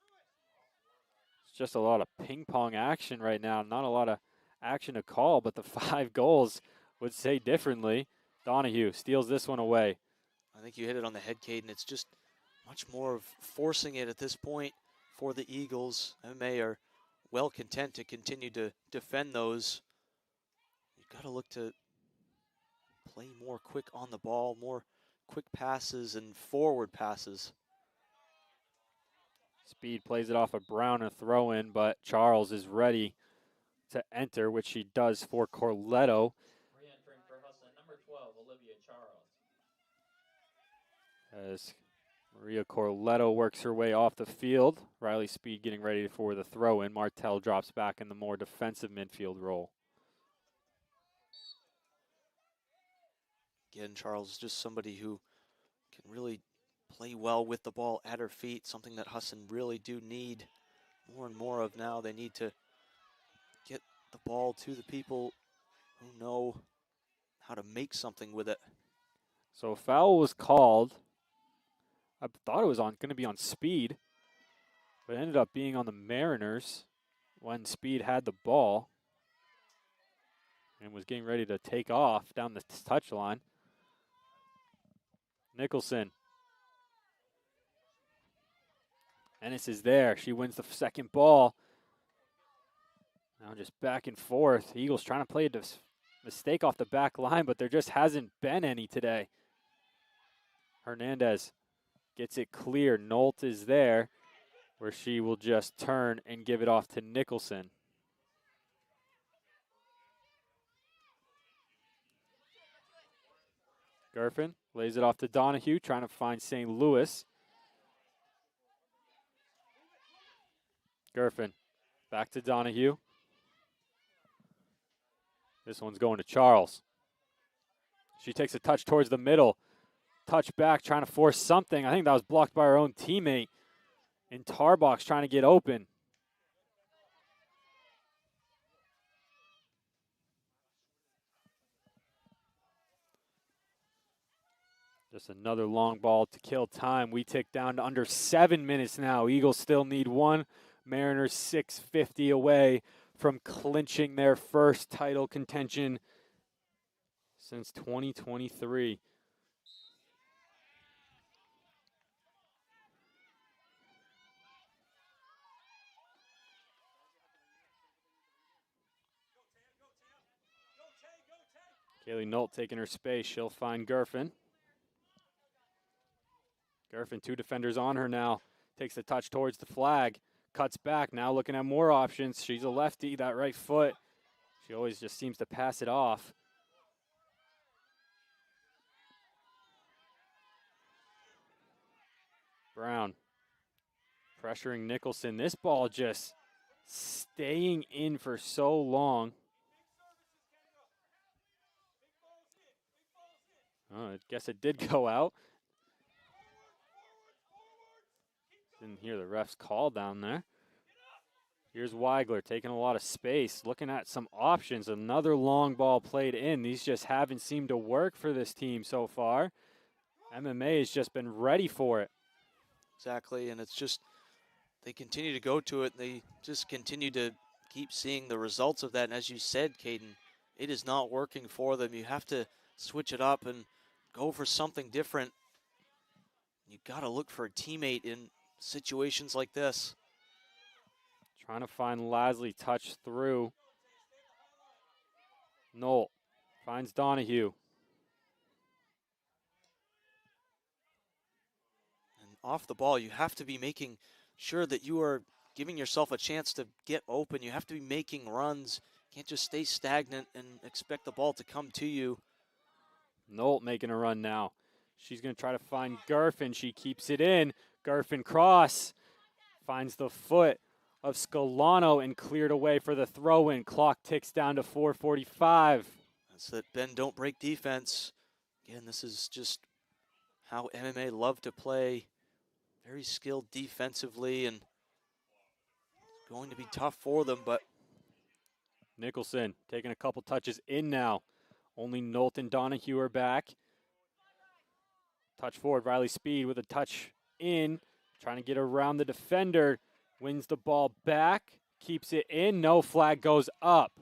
It's just a lot of ping pong action right now. Not a lot of action to call, but the 5 goals would say differently. Donahue steals this one away. I think you hit it on the head, Caden. It's just much more of forcing it at this point for the Eagles. MMA are well content to continue to defend those. You've got to look to play more quick on the ball, more quick passes and forward passes. Speed plays it off of Brown, a throw in, but Charles is ready to enter, which she does for Corletto. Re-entering for Husson, number 12, Olivia Charles. As Maria Corletto works her way off the field. Riley Speed getting ready for the throw in. Martell drops back in the more defensive midfield role. Again, Charles is just somebody who can really play well with the ball at her feet, something that Husson really do need more and more of now. They need to get the ball to the people who know how to make something with it. So a foul was called. I thought it was going to be on Speed, but it ended up being on the Mariners when Speed had the ball and was getting ready to take off down the touchline. Nicholson. Ennis is there. She wins the second ball. Now just back and forth. Eagles trying to play a mistake off the back line, but there just hasn't been any today. Hernandez gets it clear. Nolt is there, where she will just turn and give it off to Nicholson. Gerfin lays it off to Donahue, trying to find St. Louis. Gerfin back to Donahue. This one's going to Charles. She takes a touch towards the middle. Touch back, trying to force something. I think that was blocked by her own teammate. And Tarbox trying to get open. Just another long ball to kill time. We tick down to under 7 minutes now. Eagles still need one. Mariners 650 away from clinching their first title contention since 2023. Kaylee Nolt taking her space. She'll find Gerfin. Gerfin, 2 defenders on her now. Takes the touch towards the flag. Cuts back, now looking at more options. She's a lefty, that right foot. She always just seems to pass it off. Brown pressuring Nicholson. This ball just staying in for so long. Oh, I guess it did go out. Didn't hear the ref's call down there. Here's Weigler taking a lot of space, looking at some options. Another long ball played in. These just haven't seemed to work for this team so far. MMA has just been ready for it. Exactly, and it's just they continue to go to it. They just continue to keep seeing the results of that. And as you said, Caden, it is not working for them. You have to switch it up and go for something different. You got to look for a teammate in situations like this. Trying to find Lasley, touch through. Nolt finds Donahue. And off the ball, you have to be making sure that you are giving yourself a chance to get open. You have to be making runs. You can't just stay stagnant and expect the ball to come to you. Nolt making a run now. She's going to try to find Garfin. She keeps it in. Garfin cross. Finds the foot of Scalano and cleared away for the throw-in. Clock ticks down to 4:45. That's that bend, don't break defense. Again, this is just how MMA love to play. Very skilled defensively, and it's going to be tough for them, but Nicholson taking a couple touches in now. Only Nolt and Donahue are back. Touch forward, Riley Speed with a touch in. Trying to get around the defender. Wins the ball back. Keeps it in. No, flag goes up.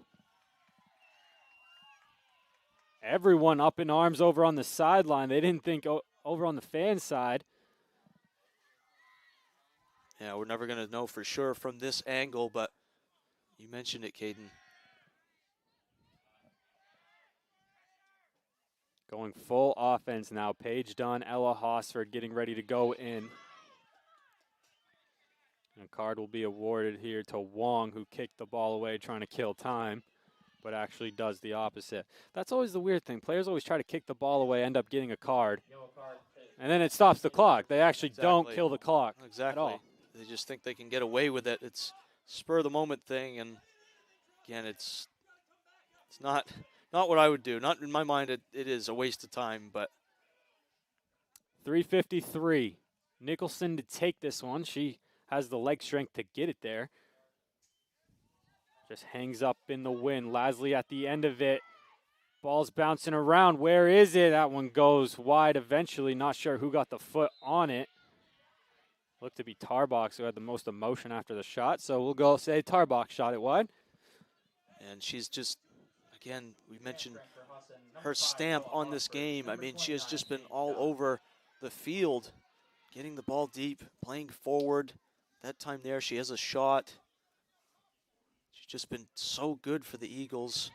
Everyone up in arms over on the sideline. They didn't think over on the fan side. yeah, we're never going to know for sure from this angle, but you mentioned it, Caden. Going full offense now. Paige Dunn, Ella Hosford getting ready to go in. And a card will be awarded here to Wong, who kicked the ball away trying to kill time, but actually does the opposite. That's always the weird thing. Players always try to kick the ball away, end up getting a card, and then it stops the clock. They actually don't Exactly. kill the clock Exactly. at all. They just think they can get away with it. It's spur of the moment thing, and again, it's not what I would do. Not in my mind. It is a waste of time, but 3:53. Nicholson to take this one. She has the leg strength to get it there. Just hangs up in the wind. Lasley at the end of it. Ball's bouncing around. Where is it? That one goes wide eventually. Not sure who got the foot on it. Looked to be Tarbox who had the most emotion after the shot. So we'll go say Tarbox shot it wide. and she's just, again, we mentioned her stamp on this game. I mean, she has just been all over the field, getting the ball deep, playing forward. That time there, she has a shot. She's just been so good for the Eagles.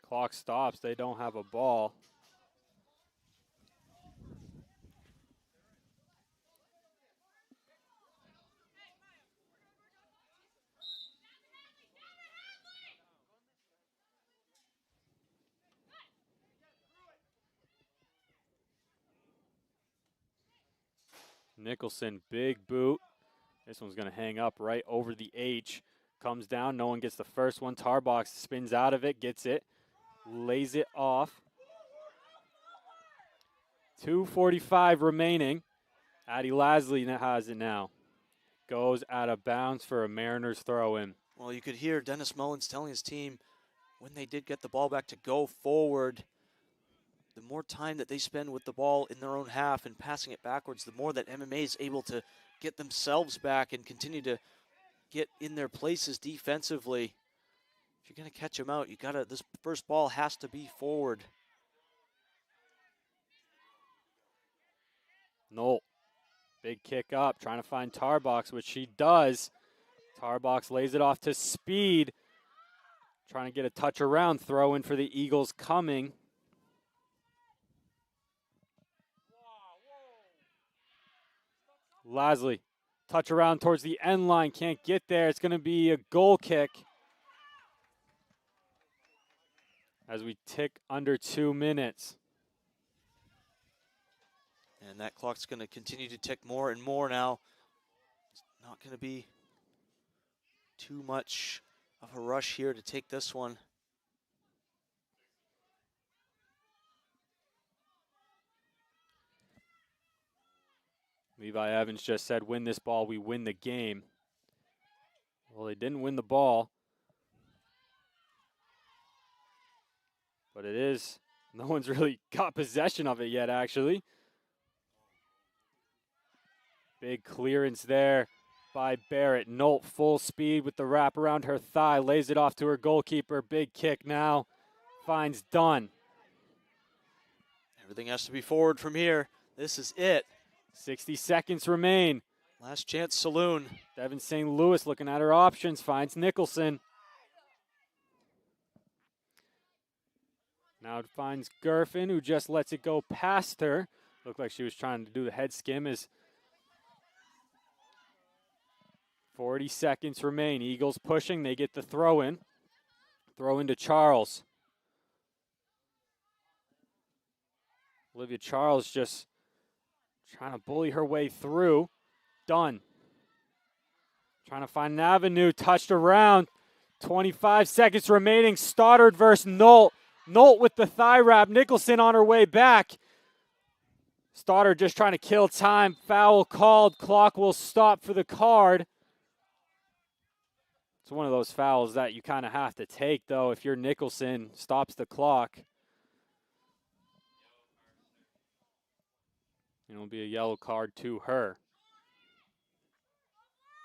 Clock stops. They don't have a ball. Nicholson, big boot. This one's going to hang up right over the H. Comes down. No one gets the first one. Tarbox spins out of it, gets it, lays it off. 2:45 remaining. Addie Lasley has it now. Goes out of bounds for a Mariners throw-in. Well, you could hear Dennis Mullins telling his team when they did get the ball back to go forward. The more time that they spend with the ball in their own half and passing it backwards, the more that MMA is able to get themselves back and continue to get in their places defensively. If you're going to catch them out, you got to, this first ball has to be forward. Nolt, big kick up, trying to find Tarbox, which she does. Tarbox lays it off to Speed. Trying to get a touch around, throw in for the Eagles coming. Lasley, touch around towards the end line, can't get there. It's going to be a goal kick. As we tick under 2 minutes. And that clock's going to continue to tick more and more now. It's not going to be too much of a rush here to take this one. Levi Evans just said, win this ball, we win the game. Well, they didn't win the ball. But it is, no one's really got possession of it yet, actually. Big clearance there by Barrett. Nolt full speed with the wrap around her thigh. Lays it off to her goalkeeper. Big kick now. Finds Dunn. Everything has to be forward from here. This is it. 60 seconds remain. Last chance saloon. Devin St. Louis looking at her options, finds Nicholson. Now it finds Gerfin, who just lets it go past her. Looked like she was trying to do the head skim. As 40 seconds remain. Eagles pushing. They get the throw in. Throw into Charles. Olivia Charles just trying to bully her way through. Done. Trying to find an avenue. Touched around. 25 seconds remaining. Stoddard versus Nolt. Nolt with the thigh wrap. Nicholson on her way back. Stoddard just trying to kill time. Foul called. Clock will stop for the card. It's one of those fouls that you kind of have to take, though, if you're Nicholson. Stops the clock. It'll be a yellow card to her.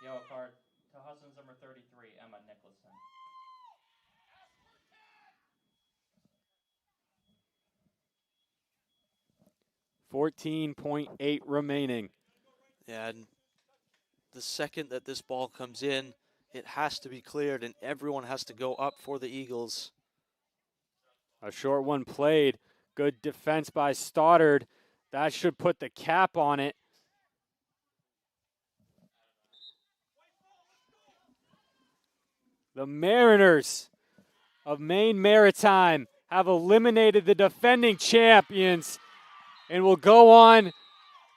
Yellow card to Husson's number 33, Emma Nicholson. .8 remaining. Yeah, and the second that this ball comes in, it has to be cleared, and everyone has to go up for the Eagles. A short one played. Good defense by Stoddard. That should put the cap on it. The Mariners of Maine Maritime have eliminated the defending champions and will go on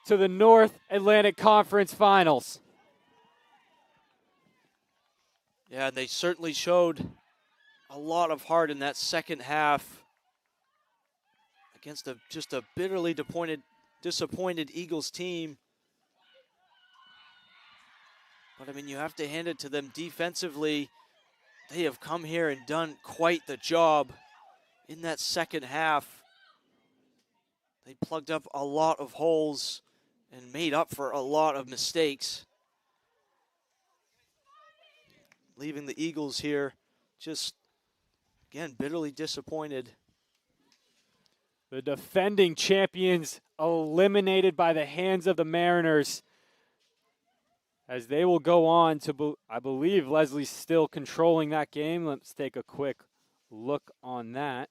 to the North Atlantic Conference Finals. Yeah, and they certainly showed a lot of heart in that second half against just a bitterly disappointed Eagles team. But, I mean, you have to hand it to them defensively. They have come here and done quite the job in that second half. They plugged up a lot of holes and made up for a lot of mistakes, leaving the Eagles here just, again, bitterly disappointed. The defending champions eliminated by the hands of the Mariners, as they will go on to, I believe Leslie's still controlling that game. Let's take a quick look on that.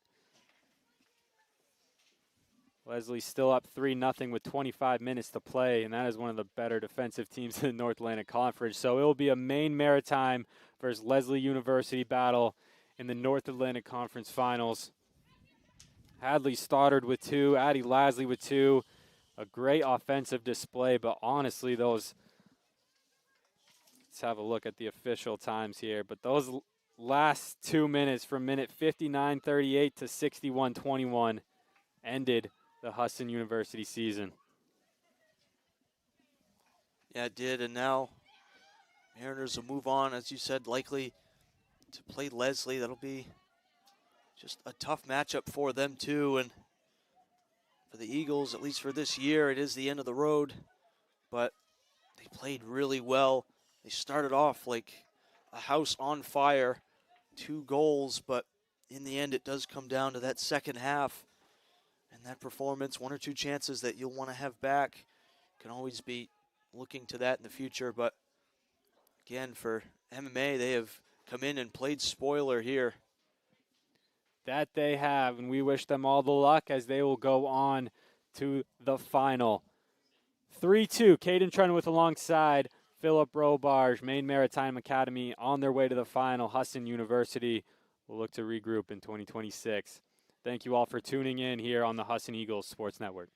Leslie's still up 3-0 with 25 minutes to play, and that is one of the better defensive teams in the North Atlantic Conference. So it will be a Maine Maritime versus Leslie University battle in the North Atlantic Conference Finals. Hadley Stoddard with 2, Addie Lasley with 2. A great offensive display, but honestly, let's have a look at the official times here. But those last 2 minutes, from minute 59:38 to 61:21, ended the Husson University season. Yeah, it did, and now Mariners will move on, as you said, likely to play Leslie. That'll be just a tough matchup for them too, and for the Eagles, at least for this year, it is the end of the road, but they played really well. They started off like a house on fire, 2 goals, but in the end, it does come down to that second half. And that performance, 1 or 2 chances that you'll want to have back. Can always be looking to that in the future. But again, for MMA, they have come in and played spoiler here. That they have, and we wish them all the luck as they will go on to the final. 3-2, Caden Trenwith alongside Philip Robarge, Maine Maritime Academy on their way to the final. Husson University will look to regroup in 2026. Thank you all for tuning in here on the Husson Eagles Sports Network.